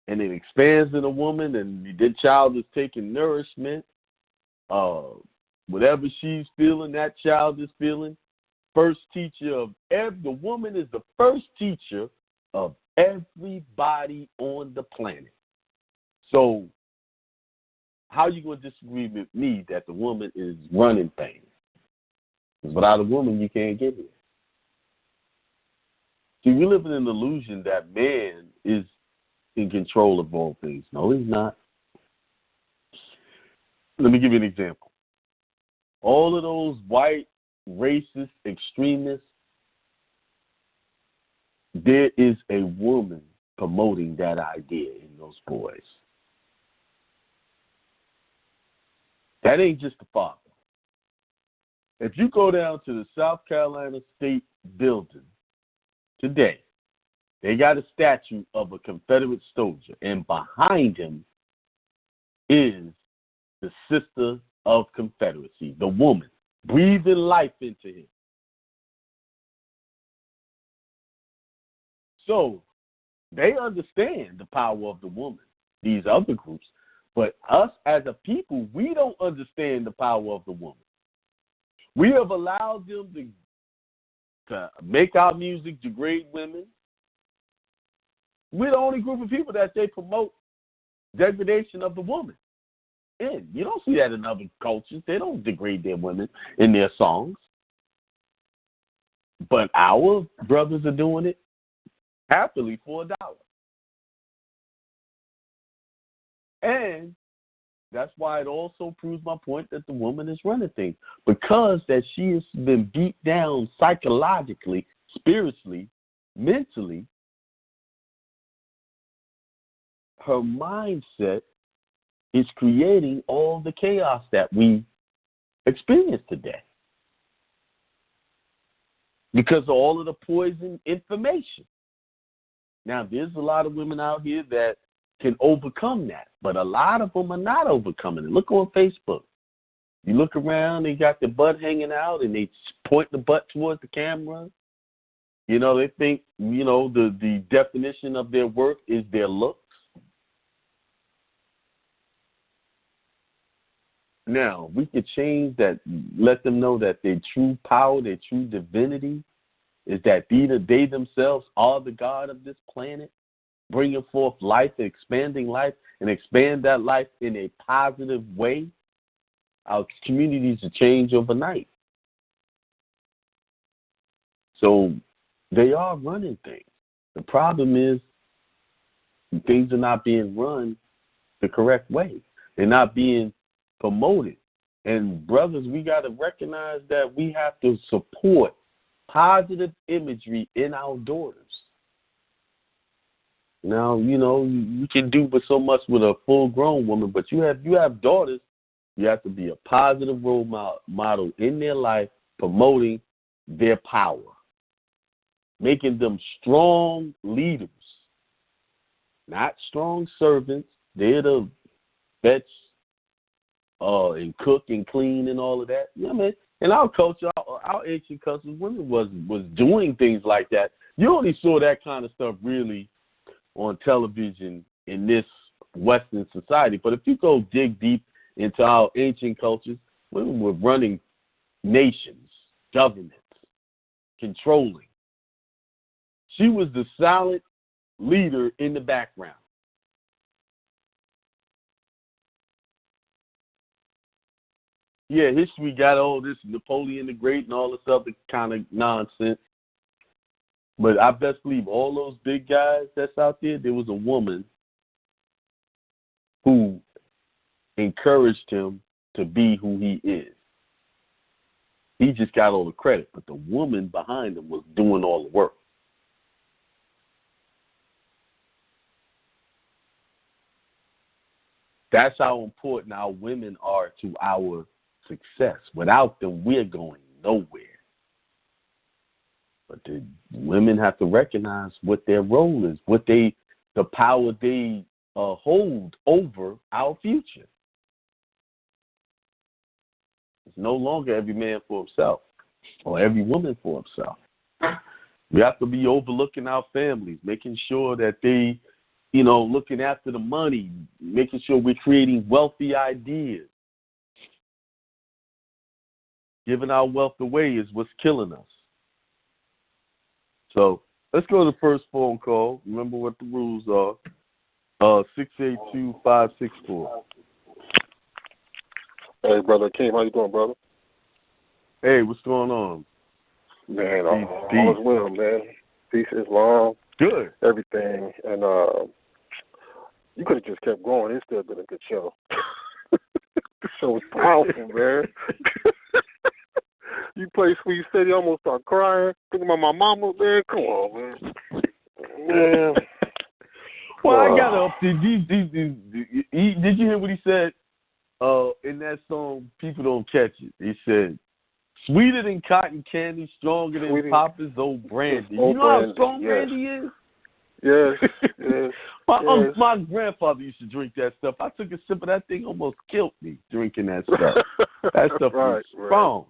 F: and it expands in a woman, and the child is taking nourishment. whatever she's feeling, that child is feeling. First teacher of the woman is the first teacher of everybody on the planet. So how are you going to disagree with me that the woman is running things? Because without a woman, you can't get here. See, we live in an illusion that man is in control of all things. No, he's not. Let me give you an example. All of those white, racist extremists, there is a woman promoting that idea in those boys. That ain't just the father. If you go down to the South Carolina State Building today, they got a statue of a Confederate soldier, and behind him is the sister of Confederacy, the woman, breathing life into him. So they understand the power of the woman, these other groups, but us as a people, we don't understand the power of the woman. We have allowed them to make our music degrade women. We're the only group of people that they promote degradation of the woman. And you don't see that in other cultures. They don't degrade their women in their songs. But our brothers are doing it happily for $1. And that's why it also proves my point that the woman is running things. Because that she has been beat down psychologically, spiritually, mentally, her mindset is creating all the chaos that we experience today. Because of all of the poison information. Now, there's a lot of women out here that can overcome that, but a lot of them are not overcoming it. Look on Facebook. You look around, they got their butt hanging out, and they point the butt towards the camera. You know, they think, you know, the definition of their worth is their looks. Now, we could change that, let them know that their true power, their true divinity is that they themselves are the God of this planet, bringing forth life, expanding life, and expand that life in a positive way. Our communities will change overnight. So they are running things. The problem is things are not being run the correct way. They're not being promoted. And brothers, we got to recognize that we have to support positive imagery in our daughters. Now, you know, you can do but so much with a full-grown woman, but you have daughters. You have to be a positive role model in their life, promoting their power, making them strong leaders, not strong servants. They're the fetch and cook and clean and all of that. You know what I mean? In our culture, our ancient culture, women was doing things like that. You only saw that kind of stuff really on television in this Western society. But if you go dig deep into our ancient cultures, women were running nations, governments, controlling. She was the silent leader in the background. Yeah, history got all this Napoleon the Great and all this other kind of nonsense. But I best believe all those big guys that's out there, there was a woman who encouraged him to be who he is. He just got all the credit, but the woman behind him was doing all the work. That's how important our women are to our success. Without them, we're going nowhere. But the women have to recognize what their role is, the power they hold over our future. It's no longer every man for himself or every woman for himself. We have to be overlooking our families, making sure that they, you know, looking after the money, making sure we're creating wealthy ideas. Giving our wealth away is what's killing us. So let's go to the first phone call. Remember what the rules are. 682-564.
B: Hey, Brother Kim, how you doing, brother?
F: Hey, what's going on?
B: Man, all is well, man. Peace, Islam.
F: Good.
B: Everything. And you could have just kept going. It's still been a good show. The show was powerful, man. You play Sweet City, I almost start crying. Thinking about my mama, man. Come on, man. Man.
F: Well, I got to update. Did you hear what he said in that song, People Don't Catch It? He said, sweeter than cotton candy, stronger than Papa's old brandy. You know how strong brandy is?
B: Yes, yes.
F: My grandfather used to drink that stuff. I took a sip of that thing, almost killed me drinking that stuff. That stuff was strong.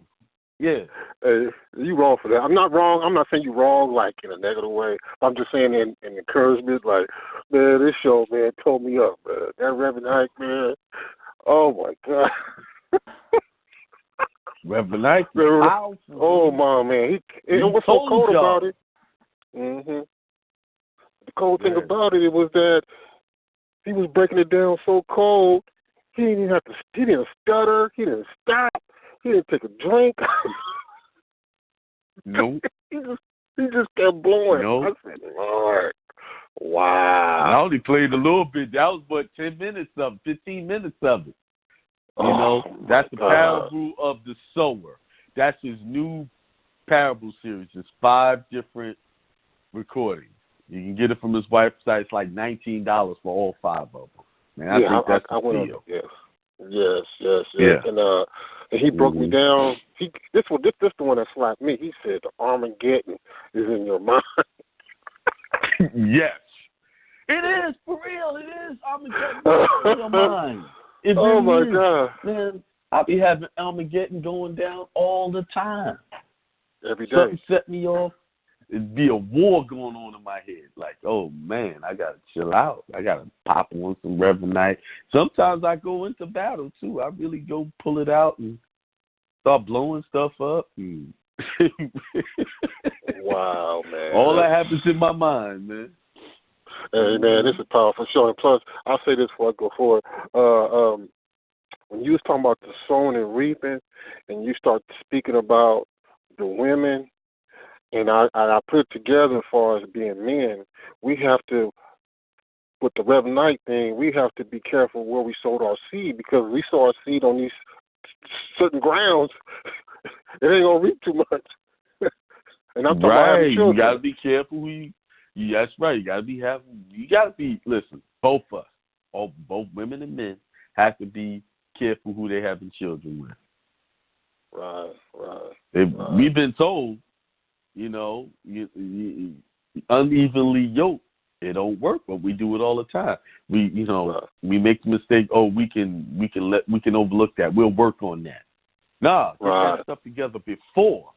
F: Yeah.
B: Hey, you wrong for that. I'm not wrong. I'm not saying you wrong, like, in a negative way. I'm just saying in encouragement, like, man, this show, man, tore me up, man. That Reverend Ike, man. Oh, my God.
F: Reverend Ike,
B: oh, my man. It was so cold about it. Mm-hmm. The cold thing about it was that he was breaking it down so cold, he didn't stutter, he didn't stop. He didn't take a drink.
F: Nope.
B: he just kept blowing.
F: Nope.
B: I said, Lord, wow.
F: I only played a little bit. That was but 10 minutes of it, 15 minutes of it. You know, that's the parable of the sower. That's his new parable series. It's 5 different recordings. You can get it from his website. It's like $19 for all 5 of them. Man, I think that's the deal.
B: Yes.
F: Yeah.
B: And he broke me down. This the one that slapped me. He said the Armageddon is in your mind.
F: Yes. It is, for real. It is Armageddon in your mind.
B: Oh, my God.
F: Man, I be having Armageddon going down all the time.
B: Every day.
F: Something set me off. It'd be a war going on in my head. Like, oh, man, I got to chill out. I got to pop on some Reverend Night. Sometimes I go into battle, too. I really go pull it out and start blowing stuff up.
B: Wow, man.
F: All that happens in my mind, man.
B: Hey, man, this is a powerful show. And plus, I'll say this before I go forward. When you was talking about the sowing and reaping, and you start speaking about the women, and I put it together as far as being men, we have to, with the Reverend Knight thing, we have to be careful where we sowed our seed, because we sow our seed on these certain grounds, it ain't going to reap too much. And I'm talking about having children.
F: You got to be careful who you, that's right, you got to be listen, both of us, both women and men, have to be careful who they're having children with.
B: Right.
F: We've been told, you unevenly yoked, it don't work, but we do it all the time. We make the mistake. Oh, we can overlook that. We'll work on that. Nah, get that stuff together before.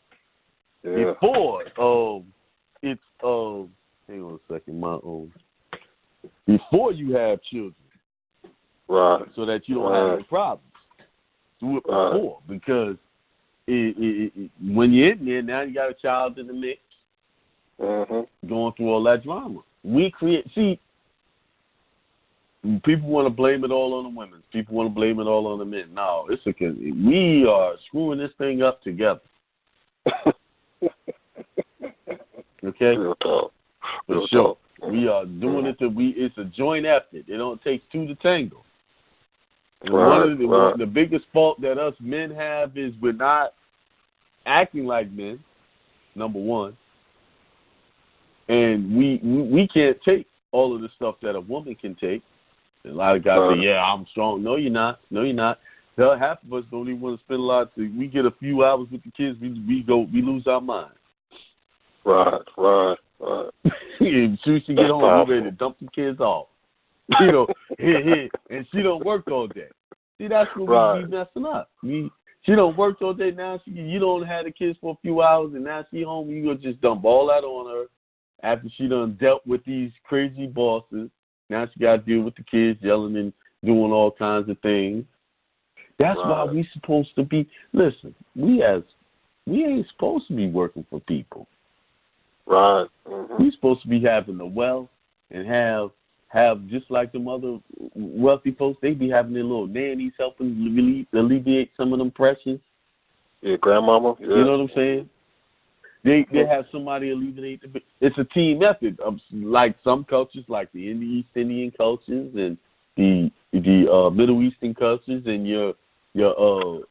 F: Yeah. Before it's hang on a second, before you have children,
B: right?
F: So that you don't have any problems. Do it before, because when you're in there, now you got a child in the mix, going through all that drama. People want to blame it all on the women. People want to blame it all on the men. No, we are screwing this thing up together. Okay?
B: Real talk.
F: For sure. We are doing it it's a joint effort. It don't take 2 to tango. One of the biggest fault that us men have is we're not acting like men, number one. And we can't take all of the stuff that a woman can take. A lot of guys say, yeah, I'm strong. No, you're not. Half of us don't even want to spend a lot. We get a few hours with the kids, we lose our mind.
B: Right.
F: As soon as she get home, we're ready to dump the kids off. And she don't work all day. See, that's what we be messing up. She don't work all day now. You don't have the kids for a few hours, and now she home. You gonna just dump all that on her after she done dealt with these crazy bosses. Now she got to deal with the kids yelling and doing all kinds of things. That's why we supposed to be. Listen, we ain't supposed to be working for people.
B: Right. Mm-hmm.
F: We supposed to be having the wealth and have just like them other wealthy folks. They be having their little nannies helping alleviate some of them pressures.
B: Yeah, grandmama. Yeah.
F: You know what I'm saying? They have somebody alleviate. It's a team effort. Like some cultures, like the East Indian cultures and the Middle Eastern cultures and your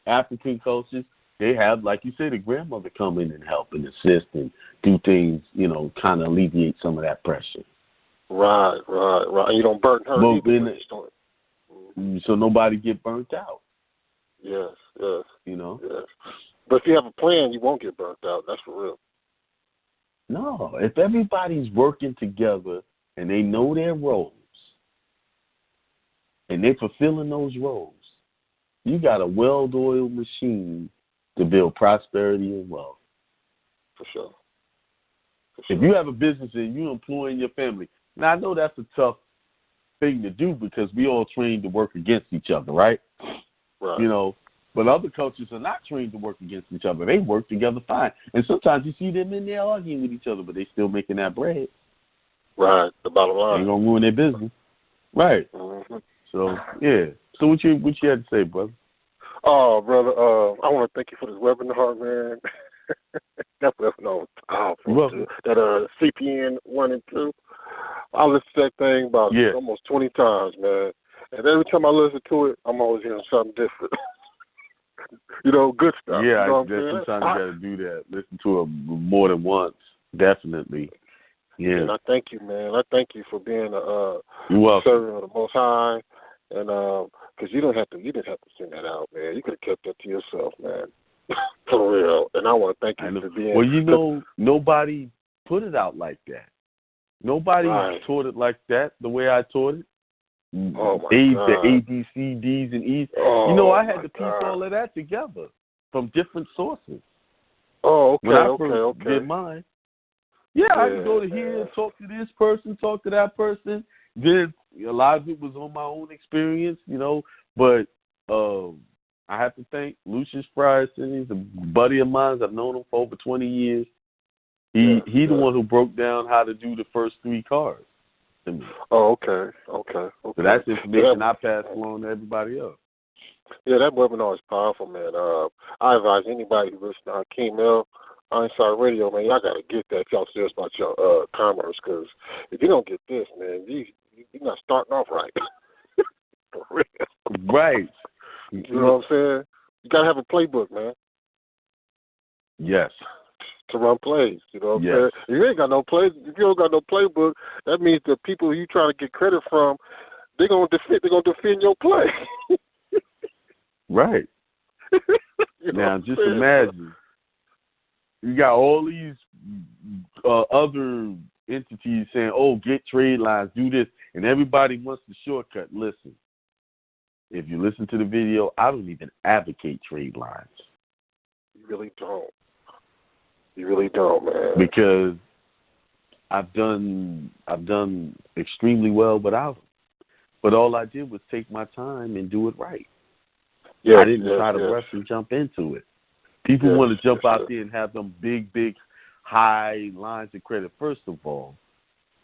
F: African cultures. They have, like you said, a grandmother come in and help and assist and do things, kind of alleviate some of that pressure.
B: Right. You don't burn her either.
F: So nobody get burnt out.
B: Yes.
F: Yes.
B: But if you have a plan, you won't get burnt out. That's for real.
F: No, if everybody's working together and they know their roles and they're fulfilling those roles, you got a well-oiled machine to build prosperity and wealth.
B: For sure.
F: If you have a business and you're employing your family, now I know that's a tough thing to do because we all trained to work against each other, right?
B: Right.
F: But other cultures are not trained to work against each other. They work together fine. And sometimes you see them in there arguing with each other, but they still making that bread.
B: Right. The bottom line.
F: Ain't gonna ruin their business. Right.
B: Mm-hmm.
F: So yeah. So what you had to say, brother?
B: Oh, brother, I want to thank you for this webinar, man. That webinar was powerful. That CPN 1 and 2. I listened to that thing about almost 20 times, man. And every time I listen to it, I'm always hearing something different. Good stuff.
F: Yeah,
B: sometimes
F: you got to do that. Listen to it more than once, definitely. Yeah.
B: And I thank you, man. I thank you for being a servant of the Most High. And because you didn't have to send that out, man. You could have kept that to yourself, man. For real. And I want to thank you for being.
F: Well, nobody put it out like that. Nobody taught it like that. The way I taught it.
B: Oh my God.
F: The A, B, C, D's, and E's. I had to piece all of that together from different sources.
B: Oh, okay.
F: When I first did mine. Yeah, I could go to here, talk to this person, talk to that person. Then a lot of it was on my own experience, But I have to thank Lucius Frierson. He's a buddy of mine. I've known him for over 20 years. He the one who broke down how to do the first 3 cars to me.
B: Oh, okay. So
F: that's information I pass along to everybody else.
B: Yeah, that webinar is powerful, man. I advise anybody who listens to Hakeem L. Inside Radio, man, y'all got to get that if y'all serious about your commerce, because if you don't get this, man, you're not starting off right. For real.
F: Right.
B: You know what I'm saying? You got to have a playbook, man.
F: Yes.
B: To run plays, you know what I'm
F: yes.
B: saying? If you ain't got no play, if you don't got no playbook, that means the people you trying to get credit from, they're gonna defend your play.
F: Right. Now just imagine you got all these other entities saying, "Oh, get trade lines, do this," and everybody wants the shortcut. Listen, if you listen to the video, I don't even advocate trade lines.
B: You really don't. You really don't, man.
F: Because I've done extremely well without them. But all I did was take my time and do it right. I didn't try to rush and jump into it. People want to jump out there and have them big, high lines of credit. First of all,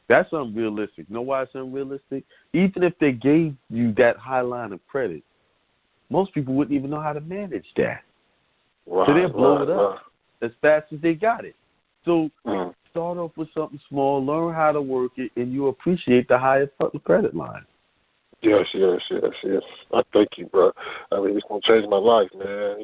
F: that's unrealistic. You know why it's unrealistic? Even if they gave you that high line of credit, most people wouldn't even know how to manage that.
B: Right,
F: so they'll blow it up.
B: Right.
F: As fast as they got it. So start off with something small, learn how to work it, and you appreciate the higher credit line.
B: Yes. I thank you, bro. I mean, it's going to change my life, man.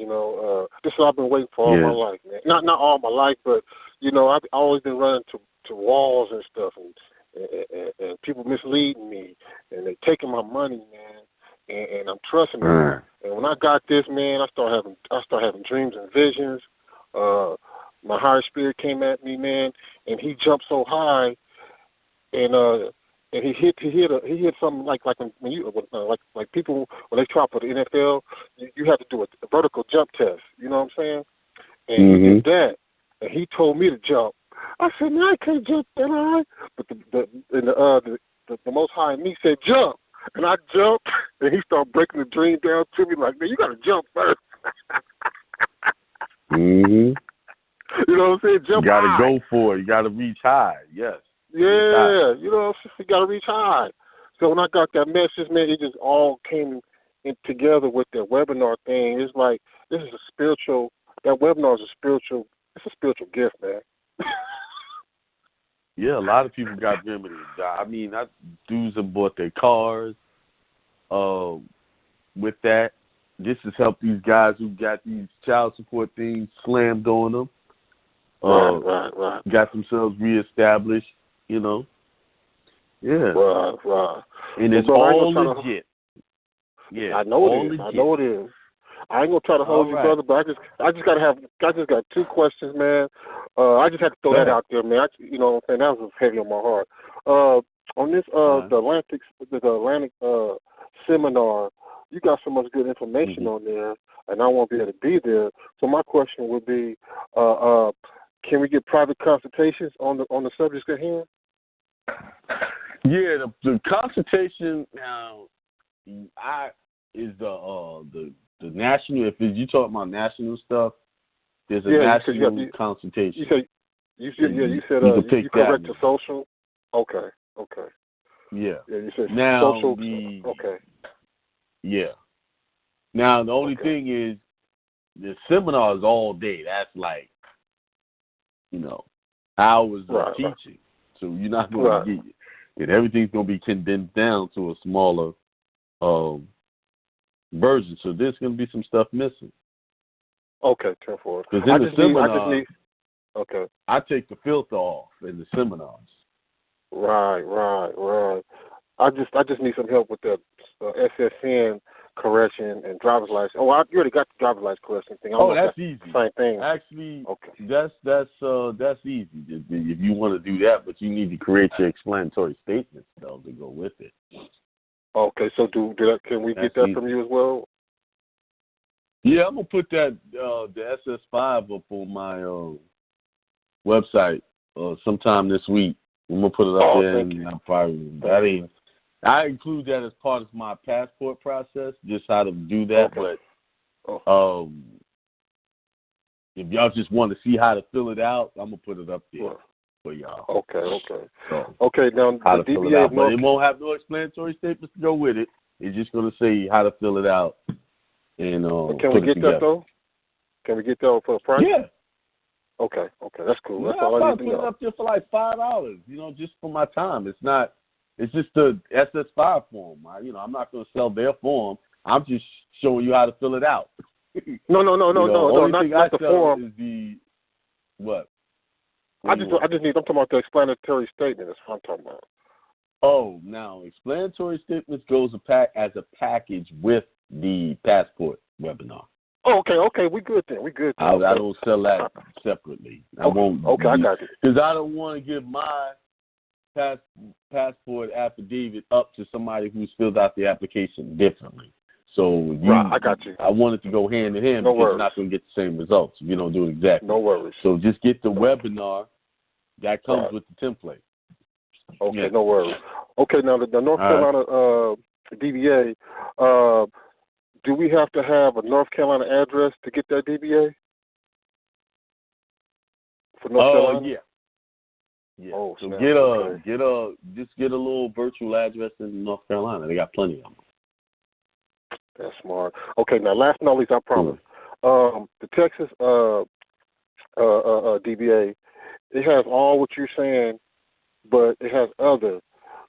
B: This is what I've been waiting for all my life, man. Not all my life, but, I've always been running to walls and stuff, and people misleading me, and they taking my money, man, and I'm trusting them. And when I got this, man, I start having dreams and visions. My higher spirit came at me, man, and he jumped so high, and he hit something like when you like people when they try for the NFL, you have to do a vertical jump test. You know what I'm saying? And he did that, and he told me to jump. I said, "No, I can't jump that high," but the Most High in me said, "Jump." and I jumped, and he started breaking the dream down to me like, man, you got to jump first.
F: Mm-hmm.
B: You know what I'm saying? Jump
F: You got to
B: high.
F: go for it. You got to reach high. Yes.
B: Yeah, you know, you got to reach high. So when I got that message, man, it just all came in together with that webinar thing. It's like, this is a spiritual, that webinar is it's a spiritual gift, man.
F: Yeah, a lot of people got remedies. I mean, dudes have bought their cars with that. This has helped these guys who got these child support things slammed on them.
B: Right.
F: Got themselves reestablished, you know. Yeah.
B: Right.
F: And it's all legit. Yeah.
B: I know it is. I ain't gonna try to hold you, brother, but I just got two questions, man. I just had to throw that out there, man. You know what I'm saying? That was heavy on my heart. On this the Atlantic seminar, you got so much good information on there, and I won't be able to be there. So my question would be, can we get private consultations on the subjects at hand?
F: Yeah, the consultation now is the national. If you talk about national stuff, there's a national consultation.
B: You said you correct the social. Okay.
F: Yeah.
B: You said
F: now
B: social.
F: Okay. Yeah. Now the only thing is the seminar is all day. That's like, hours of teaching. So you're not going to get it. And everything's going to be condensed down to a smaller version. So there's going to be some stuff missing.
B: Okay, 10-4.
F: Because in the seminar, I take the filter off in the seminars.
B: Right. I just need some help with the SSN correction and driver's license. Oh, you already got the driver's license correction thing.
F: That's easy.
B: Same thing.
F: Actually, that's easy if you want to do that, but you need to create your explanatory statements though to go with it.
B: Okay, so can we get that from you as well?
F: Yeah, I'm gonna put that the SS5 up on my website sometime this week. I'm gonna put it up there, and I include that as part of my passport process, just how to do that.
B: Okay.
F: But if y'all just want to see how to fill it out, I'm gonna put it up there for y'all.
B: Okay.
F: So,
B: now
F: how
B: the
F: to fill it
B: DBA
F: out, but it won't have no explanatory statements to go with it. It's just gonna say how to fill it out. And
B: can we get that though? Can we get that for a price?
F: Yeah.
B: Okay, that's cool. That's
F: I'm
B: all I
F: about
B: need
F: to
B: to
F: put
B: know.
F: it up there for like $5, just for my time. It's just the SS5 form. I'm not going to sell their form. I'm just showing you how to fill it out.
B: No, not the form.
F: Is the what?
B: I'm talking about the explanatory statement. That's what I'm talking about.
F: Oh, now explanatory statements goes as a package with the passport webinar.
B: Oh, okay, we good then.
F: I don't sell that separately. I won't.
B: Okay, I got you.
F: Because I don't want to give my passport affidavit up to somebody who's filled out the application differently. So
B: I got you.
F: I want it to go hand in hand because you're not going to get the same results if you don't do it exactly.
B: No worries.
F: So just get the webinar that comes with the template.
B: Okay, no worries. Okay, now the North Carolina DBA, do we have to have a North Carolina address to get that DBA? For North Carolina?
F: Yeah.
B: Oh,
F: so
B: snap.
F: get a little virtual address in North Carolina. They got plenty of them.
B: That's smart. Okay, now last but not least, I promise. The Texas DBA, it has all what you're saying, but it has other.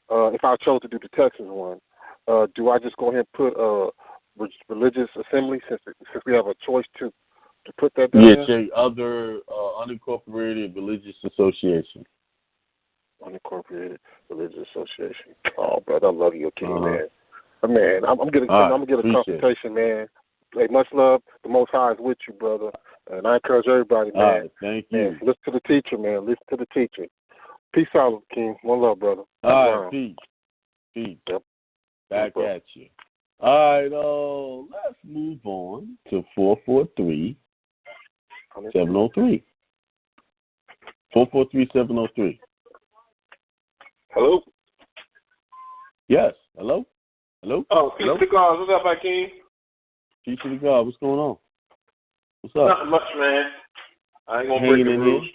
B: If I chose to do the Texas one, do I just go ahead and put religious assembly since we have a choice to put that down?
F: Yeah, say other unincorporated religious association.
B: Unincorporated religious association. Oh, brother, I love you, King, man. Man, I'm gonna get a consultation, man. Hey, much love. The Most High is with you, brother, and I encourage everybody, man.
F: All right, thank you.
B: Man, listen to the teacher, man. Listen to the teacher. Peace out, King. One love, brother.
F: All right, peace. Yep. Back at you. All right, let's move on to 443-703. 443-703.
B: Hello?
F: Yes. Hello? Hello?
G: Oh, peace to God. What's up, Hakeem?
F: Peace to God. What's going on? What's up?
G: Nothing much, man. I ain't gonna break the rules.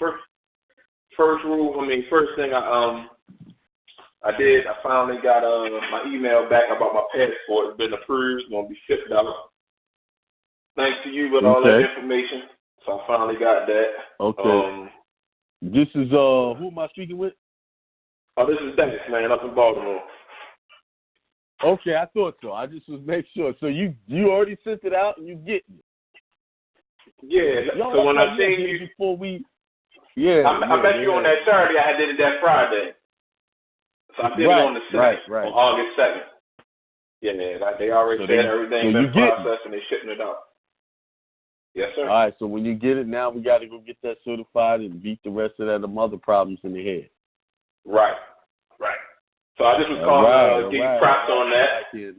G: First thing I did, I finally got my email back about my passport. It's been approved. It's gonna be shipped out. Thanks to you with all that information. So I finally got that.
F: Okay. This is who am I speaking with?
G: Oh, this is Dennis, man, up in Baltimore.
F: Okay, I thought so. I just was making sure. So you already sent it out and you get it.
G: Yeah. So when I seen you
F: before we,
G: I met you on that Saturday. I did it that Friday. So I did it on the 2nd, on August 2nd. Yeah, they already said everything's been processed and they shipping it out. Yes, sir.
F: All right, so when you get it now, we got to go get that certified and beat the rest of them other problems in the head.
G: Right. So I just was calling to give you props on that.
F: Yes,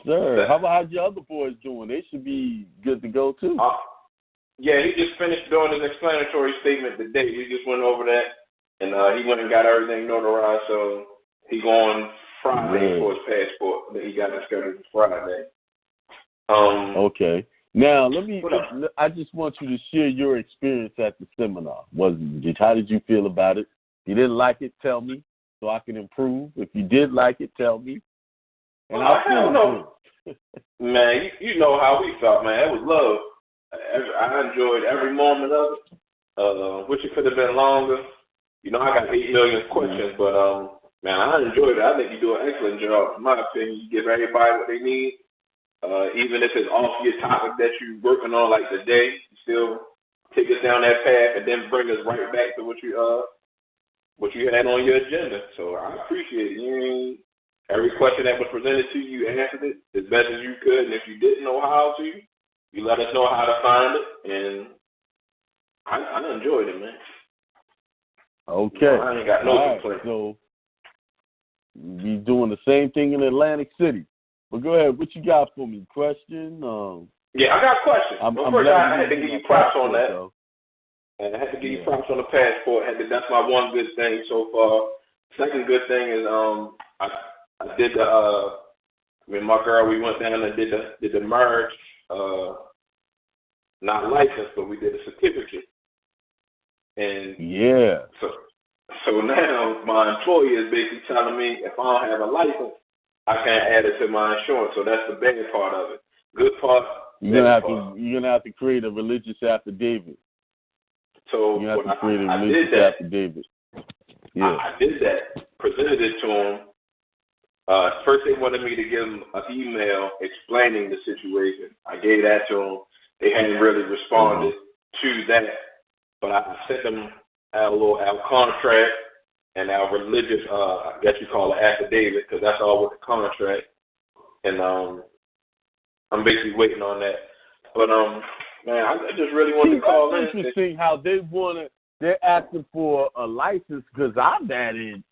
F: sir. How about your other boys doing? They should be good to go, too.
G: Yeah, he just finished doing his explanatory statement today. We just went over that, and he went and got everything notarized, so he going Friday for his passport. That he got it scheduled for Friday.
F: Okay. Now, I just want you to share your experience at the seminar. How did you feel about it? If you didn't like it, tell me so I can improve. If you did like it, tell me. And I'll
G: know. Man, you know how we felt, man. It was love. I enjoyed every moment of it. Wish it could have been longer. You know, I got 8 million questions, but man, I enjoyed it. I think you do an excellent job. In my opinion, you give everybody what they need. Even if it's off your topic that you're working on, like today, you still take us down that path and then bring us right back to what you had on your agenda. So I appreciate it. Every question that was presented to you, you answered it as best as you could. And if you didn't know how to, you let us know how to find it. And I enjoyed it, man.
F: Okay.
G: I ain't got no complaints.
F: So we doing the same thing in Atlantic City. But go ahead. What you got for me? Question?
G: Yeah, I got a question. First, I had to give you props on that.
F: Though.
G: And I had to give you props on the passport. That's my one good thing so far. Second good thing is I did with my girl. We went down and did the merge. Not licensed, but we did a certificate. And so now my employer is basically telling me if I don't have a license, I can't add it to my insurance. So that's the bad part of it. Good part.
F: You're gonna have to create a religious affidavit.
G: So
F: you have to create a religious affidavit. Yeah,
G: I did that. Presented it to him. First, they wanted me to give them an email explaining the situation. I gave that to them. They hadn't really responded to that, but I sent them our contract and our religious, I guess you call it affidavit, because that's all with the contract. And I'm basically waiting on that. But man, I just really wanted to call in.
F: It's interesting how they're asking for a license, because I've added.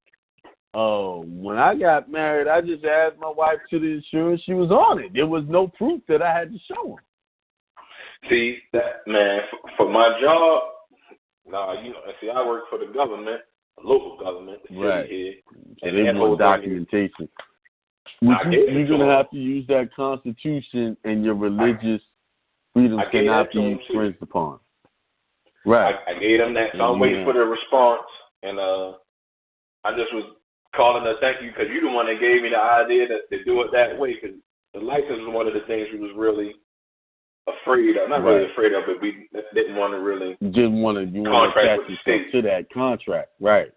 F: When I got married, I just asked my wife to the insurance. She was on it. There was no proof that I had to show them.
G: See, that man, for my job, I work for the government, local government, the city here.
F: And they want documentation. You're going to have to use that Constitution, and your religious freedoms cannot be infringed upon. Right.
G: I gave them that, so I'm waiting for the response. And I just was calling to thank you, because you're the one that gave me the idea to do it that way, because the license was one of the things we was really afraid of. Not really afraid of, but we didn't want to really
F: contract with the state to that contract. Right.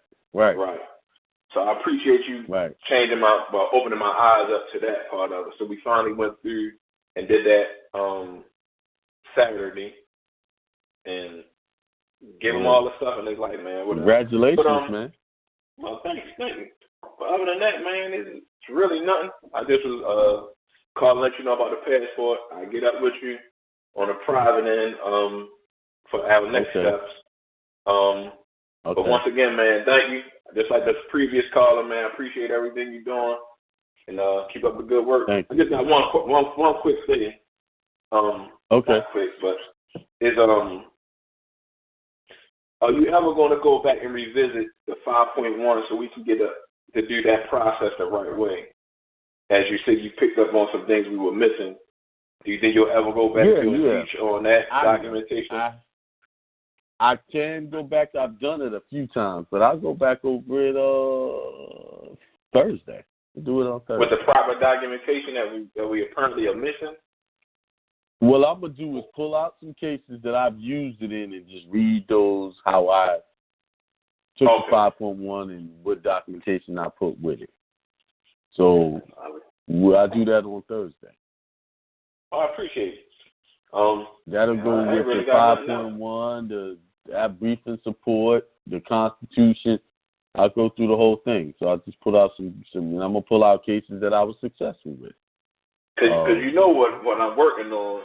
G: So I appreciate you opening my eyes up to that part of it. So we finally went through and did that Saturday and gave them all the stuff, and they're like, man, whatever.
F: Congratulations, man.
G: Well, thank you. But other than that, man, it's really nothing. I just was calling to let you know about the passport. I get up with you on a private end for our next steps. But once again, man, thank you. Just like the previous caller, man, I appreciate everything you're doing, and keep up the good work. I just got one quick thing. Not quick, but is are you ever going to go back and revisit the 5.1 so we can get to do that process the right way? as you said, you picked up on some things we were missing. Do you think you'll ever go back to and teach on that documentation?
F: I can go back. I've done it a few times, but I'll go back over it Thursday. We'll do it on Thursday.
G: With the proper documentation that we apparently are missing?
F: What I'm going to do is pull out some cases that I've used it in and just read those, how I took the 5.1 and what documentation I put with it. So I'll do that on Thursday.
G: Oh, I appreciate it.
F: That'll go with the 5.1, that briefing support, the Constitution. I'll go through the whole thing. So I'll just pull out some and I'm going to pull out cases that I was successful with.
G: Because you know what I'm working on,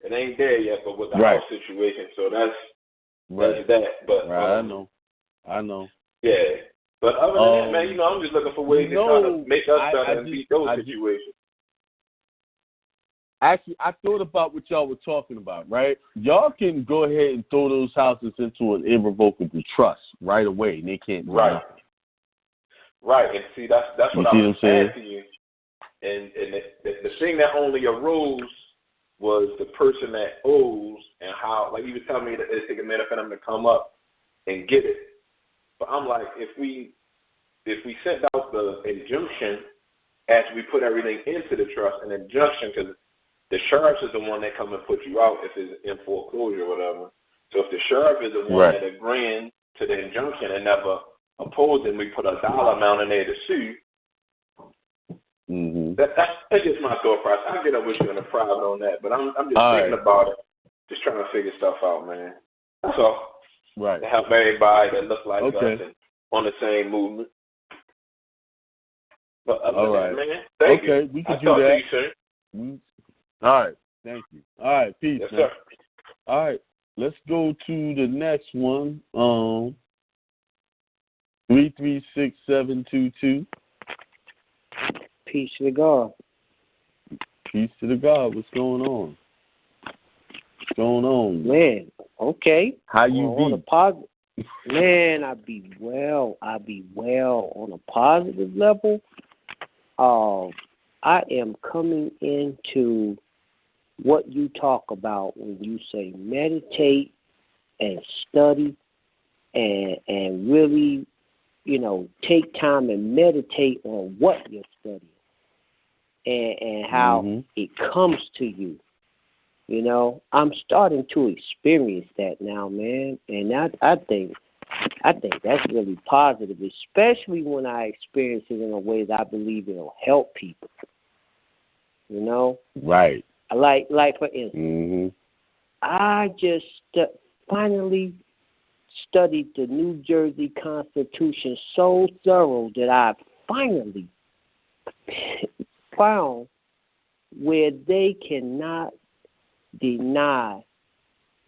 G: it ain't there yet, but with the house situation, so that's that. But I know. Yeah. But other than that, man, you know, I'm just looking for ways to try to make us better and beat those situations.
F: Actually, I thought about what y'all were talking about, right? Y'all can go ahead and throw those houses into an irrevocable trust right away, and they can't do nothing.
G: Right, and see, that's what I was asking you. And the thing that only arose was the person that owes and how, like you were telling me that it's taking a minute for them to come up and get it. But I'm like, if we sent out the injunction after we put everything into the trust, an injunction, because the sheriff is the one that come and put you out if it's in foreclosure or whatever. So if the sheriff is the one that agreeing to the injunction and never opposing, we put a dollar amount in there to sue.
F: Mm-hmm.
G: That's just my thought process. I'll get up with you in a private on that, but I'm just thinking about it, just trying to figure stuff out, man. That's all.
F: Right.
G: To help everybody that look like us and on the same movement. But other than that, man, thank you.
F: We can
G: I'll
F: do
G: talk
F: that.
G: to you soon.
F: All right. Thank you. All right. Peace,
G: yes,
F: man.
G: Sir.
F: All right. Let's go to the next one. 336722.
H: Peace to the God.
F: Peace to the God. What's going on? What's going on?
H: Man, okay.
F: How you
H: on
F: be?
H: A positive, man, I be well on a positive level. I am coming into what you talk about when you say meditate and study and really, you know, take time and meditate on what you're studying and how it comes to you. You know, I'm starting to experience that now, man, and I think that's really positive, especially when I experience it in a way that I believe it'll help people. You know,
F: right?
H: Like for instance, I just finally studied the New Jersey Constitution so thorough that I finally found where they cannot deny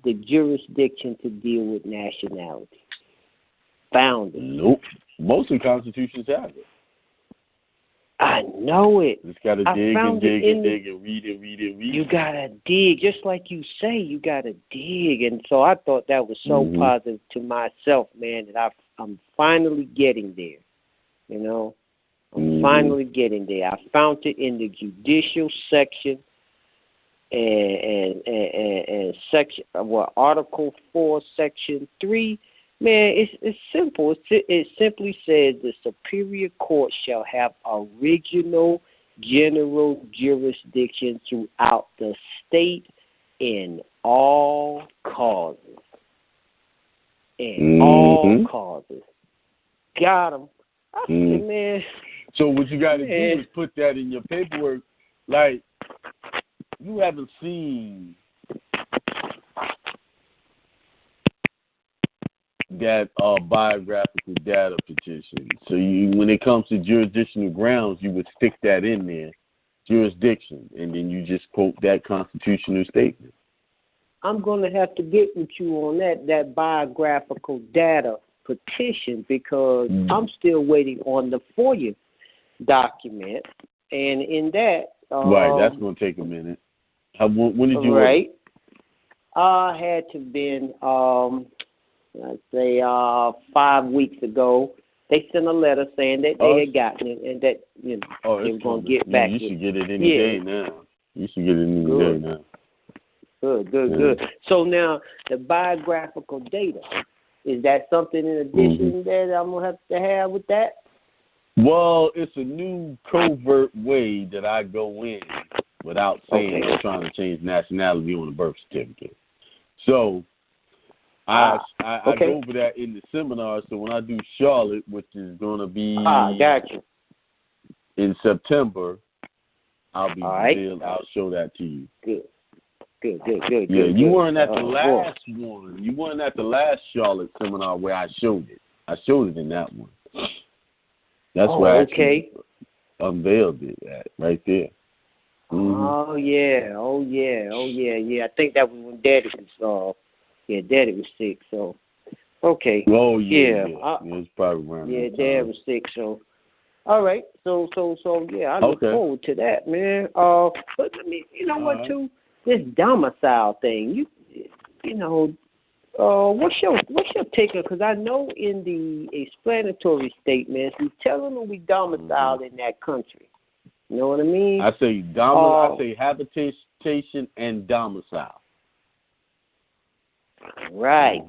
H: the jurisdiction to deal with nationality. Found it.
F: Nope. Most of the constitutions have it.
H: I know it.
F: Just got to dig and dig and dig and read it.
H: You got to dig. Just like you say, you got to dig. And so I thought that was so positive to myself, man, that I'm finally getting there. You know? I'm finally getting there. I found it in the judicial section and section, Article 4, Section 3. Man, it's simple. It simply says the Superior Court shall have original general jurisdiction throughout the state in all causes. All causes. Got him. I said, man.
F: So what you got to do is put that in your paperwork. Like, you haven't seen that biographical data petition. So when it comes to jurisdictional grounds, you would stick that in there, jurisdiction, and then you just quote that constitutional statement.
H: I'm going to have to get with you on that biographical data petition because I'm still waiting on the FOIA document, and in that,
F: right, that's going to take a minute. When did you?
H: Right, I had to been, let's say 5 weeks ago, They sent a letter saying that they had gotten it and that, you know, they were going to get back.
F: You should get it any day now. You should get it any day now.
H: Good. So now, the biographical data, is that something in addition that I'm going to have with that?
F: Well, it's a new covert way that I go in without saying I'm trying to change nationality on the birth certificate. So I go over that in the seminar. So when I do Charlotte, which is going to be in September, I'll show that to you.
H: Good.
F: Yeah, you weren't at the last one. You weren't at the last Charlotte seminar where I showed it. I showed it in that one. That's where I actually unveiled it at, right there.
H: Oh yeah. I think that was when Daddy was Daddy was sick. So okay.
F: Oh yeah. It was probably around.
H: Yeah, Dad was sick. So all right. So yeah, I look forward to that, man. But let me, you know what, too, this domicile thing. You know. What's your take? Because I know in the explanatory statements, we telling them we domiciled in that country. You know what I mean?
F: I say I say habitation and domicile.
H: Right.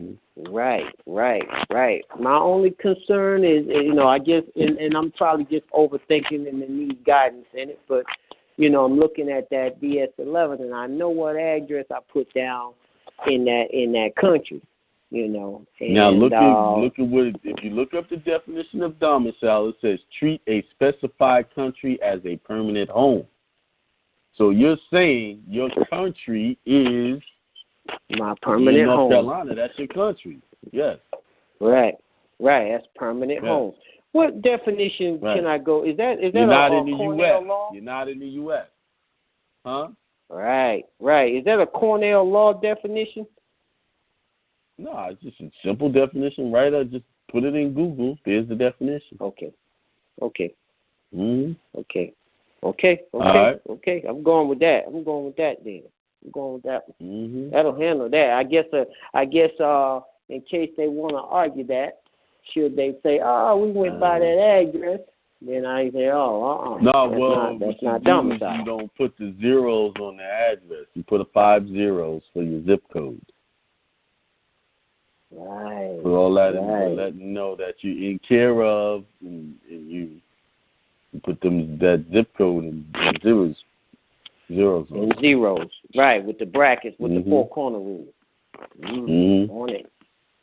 H: My only concern is, you know, I guess, and I'm probably just overthinking and need guidance in it, but, you know, I'm looking at that DS11 and I know what address I put down in that country, you know. And,
F: now look at what if you look up the definition of domicile, it says treat a specified country as a permanent home. So you're saying your country is
H: my permanent
F: North
H: home.
F: Carolina, that's your country. Yes.
H: Right. That's permanent home. What definition can I go? Is that
F: You're not in the
H: Cornell
F: U.S.
H: law?
F: You're not in the U.S. Huh?
H: Right. Is that a Cornell law definition?
F: No, it's just a simple definition, right? I just put it in Google. There's the definition.
H: Okay.
F: Mm-hmm.
H: Okay.
F: Right.
H: Okay. I'm going with that then. I'm going with that one.
F: Mm-hmm.
H: That'll handle that. I guess. In case they want to argue that, should they say, we went by that address? Then I say, that's not domicile.
F: You don't put the zeros on the address. You put 5 zeros for your zip code.
H: Right.
F: For all that, letting you know that you're in care of, and you put that zip code and zeros on.
H: And zeros, right, with the brackets, with the four corner rule.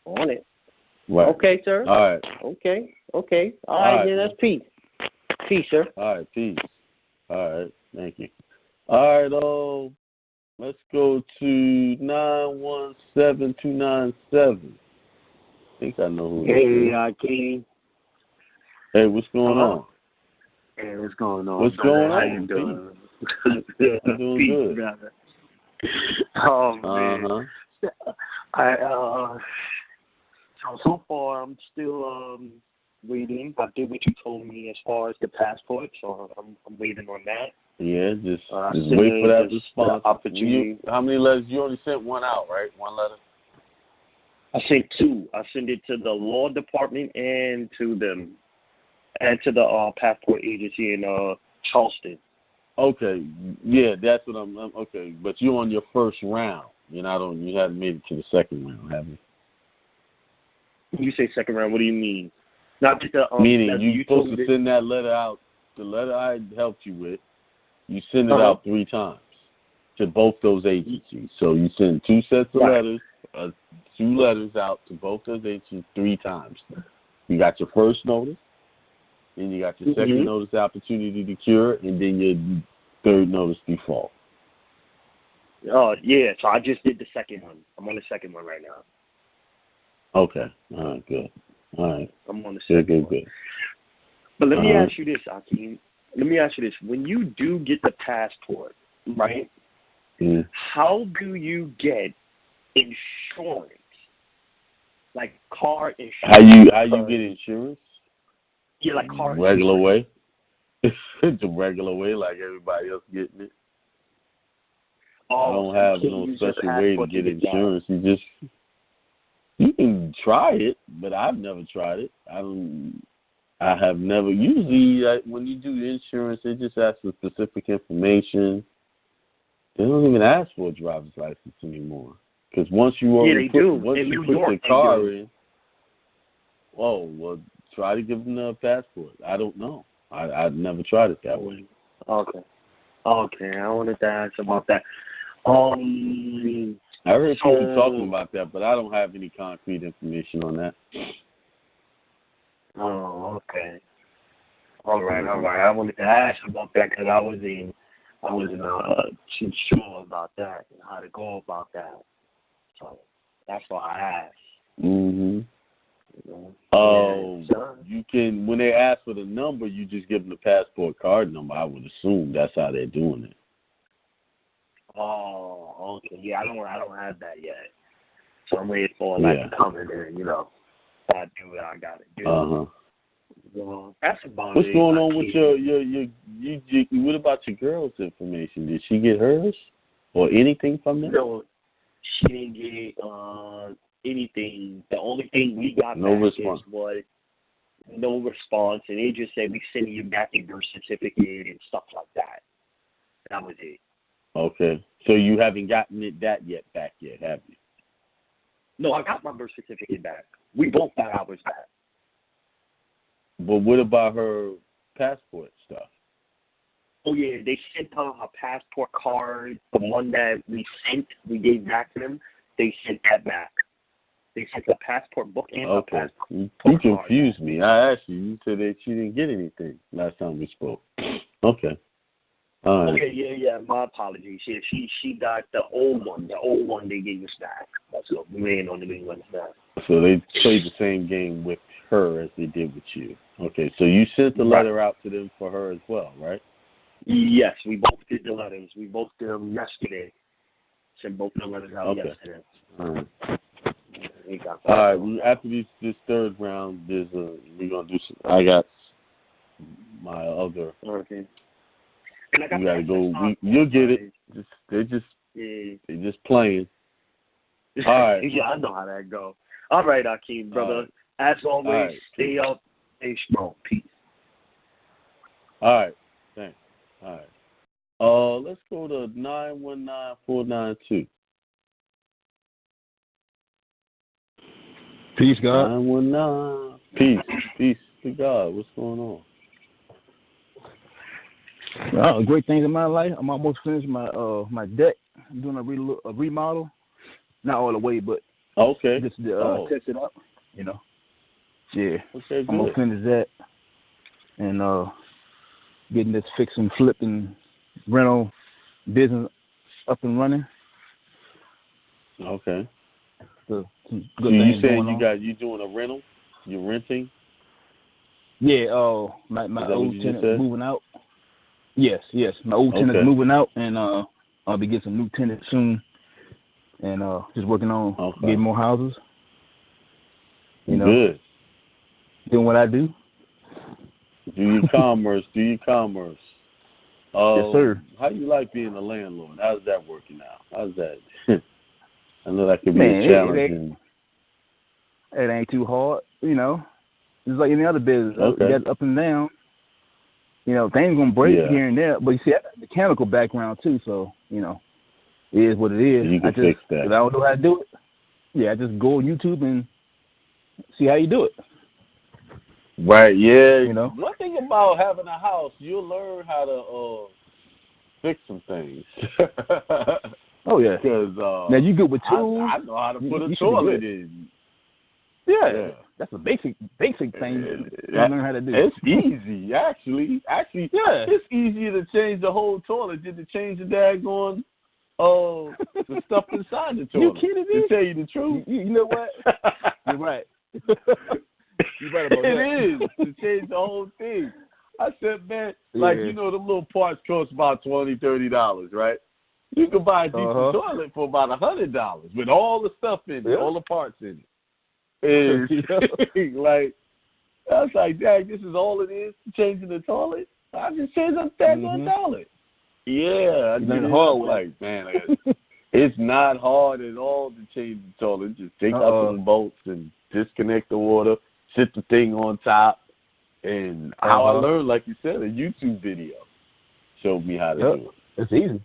H: On it.
F: Right.
H: Okay, sir.
F: All right.
H: Okay. All right, then that's peace. Peace, sir.
F: All right, peace. All right, thank you. All right, let's go to 917297. I think I know who.
I: Hey, King.
F: Hey, what's going on?
I: Hey, what's going on?
F: What's going on?
I: How you doing?
F: I'm doing
I: Peace,
F: good.
I: brother. Oh man. So far I'm still waiting. I did what you told me as far as the passport, so I'm waiting on that.
F: Yeah, just wait for that response.
I: Opportunity.
F: How many letters? You only sent one out, right? One letter?
I: I sent 2. I sent it to the law department and to the passport agency in Charleston.
F: Okay, yeah, that's what I'm. Okay, but you're on your first round. You haven't made it to the second round, have you?
I: When you say second round, what do you mean? Not just the
F: meaning you're supposed to send that letter out. The letter I helped you with, you send it out 3 times to both those agencies. So you send 2 sets of letters, 2 letters out to both those agencies 3 times. You got your first notice, then you got your second notice opportunity to cure, and then your third notice default.
I: Oh, yeah. So I just did the second one. I'm on the second one right now.
F: Okay. All right, good. All right.
I: I'm on the second one.
F: Good.
I: But let me ask you this, Akeem. Let me ask you this. When you do get the passport, right, how do you get insurance? Like car insurance?
F: How you get insurance?
I: Yeah, like car
F: regular
I: insurance.
F: way. The regular way, like everybody else getting it. I don't have no special way to get insurance. You can try it, but I've never tried it. I have never. Usually, when you do insurance, they just ask for specific information. They don't even ask for a driver's license anymore. Because once you already put your car in, well, try to give them a passport. I don't know. I've never tried it that way.
I: Okay. I wanted to ask about that.
F: I heard people talking about that, but I don't have any concrete information on that.
I: Oh, okay. All right. I wanted to ask about that because I wasn't too sure about that and how to go about that. So that's why I asked.
F: Mm-hmm. You can, when they ask for the number, you just give them the passport card number. I would assume that's how they're doing it.
I: Oh, okay. Yeah, I don't have that yet. So I'm waiting for to come in there, I do what I gotta do.
F: Uh-huh.
I: Well, that's about
F: What's
I: it.
F: going on with your what about your girl's information? Did she get hers or anything from them?
I: No, she didn't get anything. The only thing we got
F: no
I: back
F: response.
I: Was no response, and they just said we sending you back your birth certificate and stuff like that. That was it.
F: Okay, so you haven't gotten back yet, have you?
I: No, I got my birth certificate back. We both got ours back.
F: But what about her passport stuff?
I: Oh, yeah, they sent her passport card, the one that we gave back to them. They sent that back. They sent the passport book and the passport
F: You confused me. I asked you. You said that she didn't get anything last time we spoke. Okay. All right.
I: Okay, yeah. My apologies. Yeah, she got the old one. The old one they gave us back. So we ran on the new one back.
F: So they played the same game with her as they did with you. Okay, so you sent the letter out to them for her as well, right?
I: Yes, we both did the letters. We both did them yesterday. Sent both the letters out yesterday.
F: All right. After this third round, we're gonna do some. I got my other.
I: Okay.
F: We gotta go. You'll get it. They're just playing. All right.
I: Yeah, I know how that go. All right, Akeem, brother. As always, stay up, stay strong. Peace.
F: All right. Thanks. All right. Let's go to 919492.
J: Peace, God.
F: 919. Peace to God. What's going on?
J: Great things in my life. I'm almost finished my deck. I'm doing a remodel. Not all the way, but just to test it up. Yeah.
F: Okay,
J: I'm gonna finish that and getting this fix and flip and rental business up and running.
F: Okay.
J: So
F: good you saying you doing a rental? You're renting?
J: Yeah. My old tenant's moving out. Yes. My old tenant's moving out, and I'll be getting some new tenants soon, and just working on getting more houses.
F: Good.
J: Doing what I do.
F: Do your commerce. Yes,
J: sir.
F: How do you like being a landlord? How's that working out? How's that? I know that could be a challenge.
J: It ain't too hard, It's like any other business. You got up and down. Things gonna break here and there. But you see, I got a mechanical background too, so it is what it is.
F: You can fix that.
J: If I don't know how to do it, I just go on YouTube and see how you do it.
F: Right, yeah. One thing about having a house, you'll learn how to fix some things.
J: Oh, yeah.
F: Because
J: now you good with tools.
F: I know how to put a toilet in.
J: Yeah, that's a basic thing you learn how to do.
F: It's easy, actually. Yeah. It's easier to change the whole toilet than to change the daggone the stuff inside the toilet.
J: You kidding me?
F: To tell you the truth.
J: You know what? You're right. You're right about that.
F: It is to change the whole thing. I said, man, like them little parts cost about $20-$30, right? You can buy a decent toilet for about $100 with all the stuff in it, all the parts in it. And like, I was like, Dad, this is all it is, changing the toilet? I just changed the daggone toilet. Yeah, I did it hard way. Like, man, it's not hard at all to change the toilet. Just take out some bolts and disconnect the water, sit the thing on top, And how I learned, like you said, a YouTube video showed me how to do it.
J: It's easy.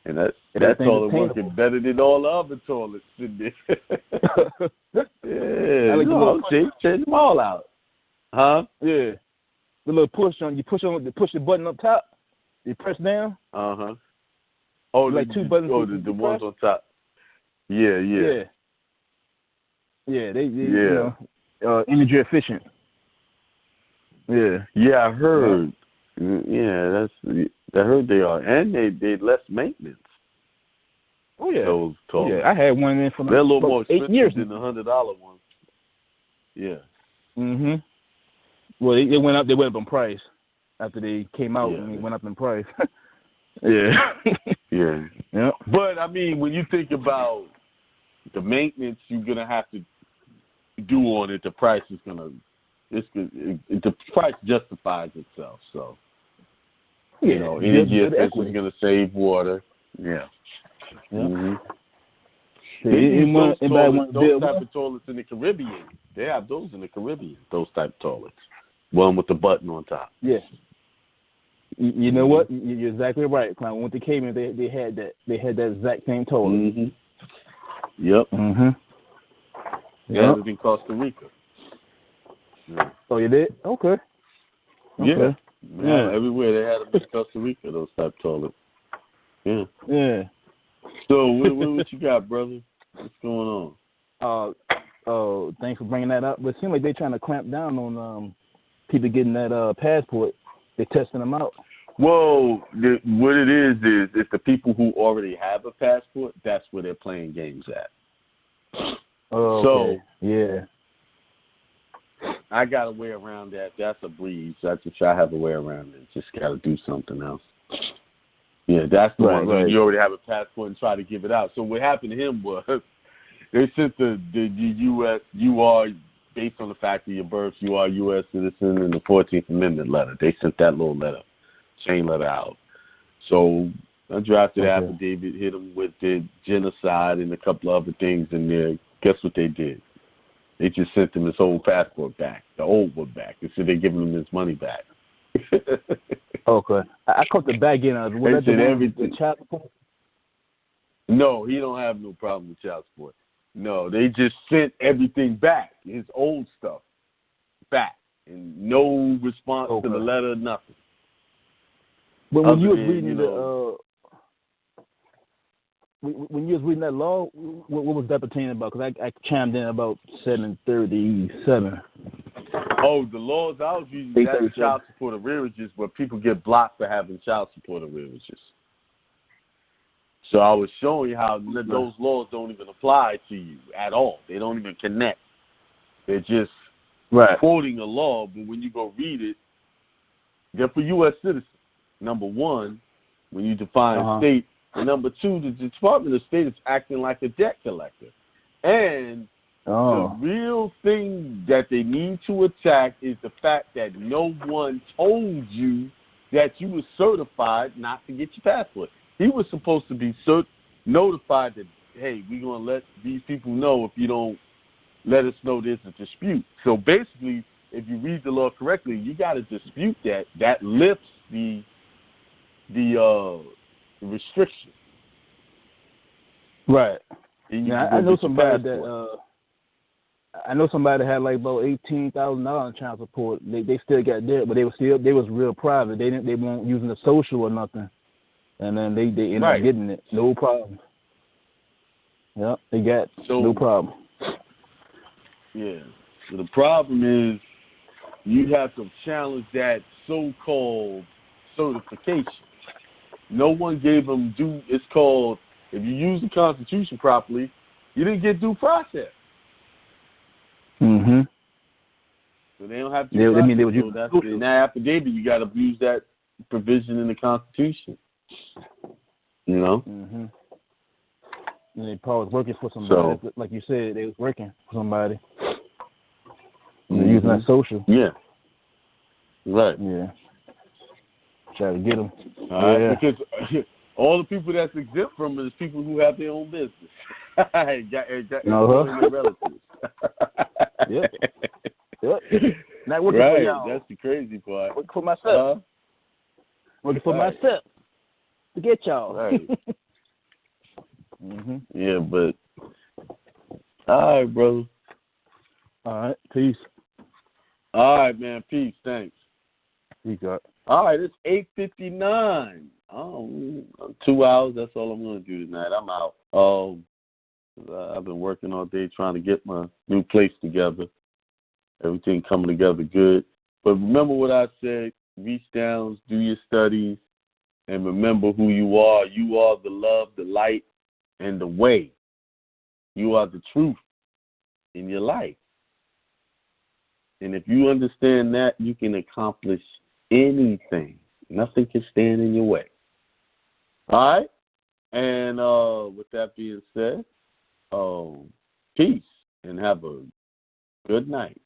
F: And that toilet working better than all the other toilets in there. Yeah, change them all out. Huh?
J: Yeah. The little push the button up top. You press down.
F: Oh,
J: like two buttons.
F: Oh, the ones on top. Yeah.
J: Yeah, they you know, energy efficient.
F: Yeah, I heard. Yeah, I heard they are, and they less maintenance.
J: Oh yeah,
F: those toilets.
J: Yeah, I had one of them for
F: they're a little more expensive
J: 8 years
F: than the $100 ones. Yeah.
J: Mhm. Well, they went up. They went up in price after they came out, and they went up in price.
F: Yeah.
J: Yeah.
F: But I mean, when you think about the maintenance you're gonna have to do on it, the price is the price justifies itself. So, you know, energy efficiency is gonna save water. Yeah. Mm-hmm. Those type of toilets in the Caribbean. They have those in the Caribbean. Those type of toilets. One with the button on top.
J: Yeah. You know what? You're exactly right, Clown. When they came in, they had that. They had that exact same toilet.
F: Mm-hmm. Yep.
J: Mm-hmm.
F: They had it in Costa Rica. Yeah.
J: Oh, you did? Okay.
F: Yeah. Everywhere they had them in Costa Rica. Those type of toilets. Yeah.
J: Yeah.
F: So what you got, brother? What's going on?
J: Thanks for bringing that up. But it seems like they're trying to clamp down on people getting that passport. They're testing them out.
F: Well, what it is it's the people who already have a passport. That's where they're playing games at.
J: Oh, okay. So yeah,
F: I got a way around that. That's a breeze. I have a way around it. Just got to do something else. Yeah, that's the one. Right. You already have a passport and try to give it out. So what happened to him was they sent the U.S. You are, based on the fact of your birth, you are a U.S. citizen in the 14th Amendment letter. They sent that little letter, chain letter out. So I drafted the affidavit, hit them with the genocide and a couple of other things in there. Guess what they did? They just sent him his old passport back, the old one back. They said they're giving him his money back.
J: Okay. I caught the back end of it. Was that the child support?
F: No, he don't have no problem with child support. No, they just sent everything back, his old stuff back, and no response to the letter, nothing.
J: But when you was reading when you was reading that law, what was that pertaining about? Because I chimed in about 7:37.
F: Oh, the laws I was reading, that's child support arrearages, where people get blocked for having child support arrearages. So I was showing you how those laws don't even apply to you at all. They don't even connect. They're just quoting a law, but when you go read it, they're for U.S. citizens. Number one, when you define state, and number two, the Department of State is acting like a debt collector. And the real thing that they need to attack is the fact that no one told you that you were certified not to get your passport. He was supposed to be notified that, hey, we're going to let these people know if you don't let us know there's a dispute. So basically, if you read the law correctly, you got to dispute that. That lifts the restriction.
J: Right. Now, I know somebody that I know somebody that had like about $18,000 in child support. They still got debt, but they was real private. They weren't using the social or nothing. And then they ended up getting it. No problem. Yep, they got no problem.
F: Yeah. So the problem is you have to challenge that so-called certification. No one gave them it's called, if you use the Constitution properly, you didn't get due process.
J: Mm-hmm.
F: So they don't have to. In that affidavit, you got to use that provision in the Constitution. You know?
J: Mm-hmm. And they probably was working for somebody. So, like you said, they was working for somebody. They're using that social.
F: Yeah. Right.
J: Yeah. Try to get them.
F: Because all the people that's exempt from it is people who have their own business. got relatives.
J: Yep. Not working
F: right.
J: for y'all.
F: That's the crazy part.
J: Working for myself. Working for myself. Forget y'all.
F: Right.
J: Mm-hmm.
F: Yeah, but all right, brother.
J: All right. Peace.
F: All right, man. Peace. Thanks.
J: Peace out.
F: All right, it's 8:59. 2 hours. That's all I'm gonna do tonight. I'm out. I've been working all day trying to get my new place together. Everything coming together good. But remember what I said. Reach down, do your studies, and remember who you are. You are the love, the light, and the way. You are the truth in your life. And if you understand that, you can accomplish anything. Nothing can stand in your way. All right? And with that being said, peace and have a good night.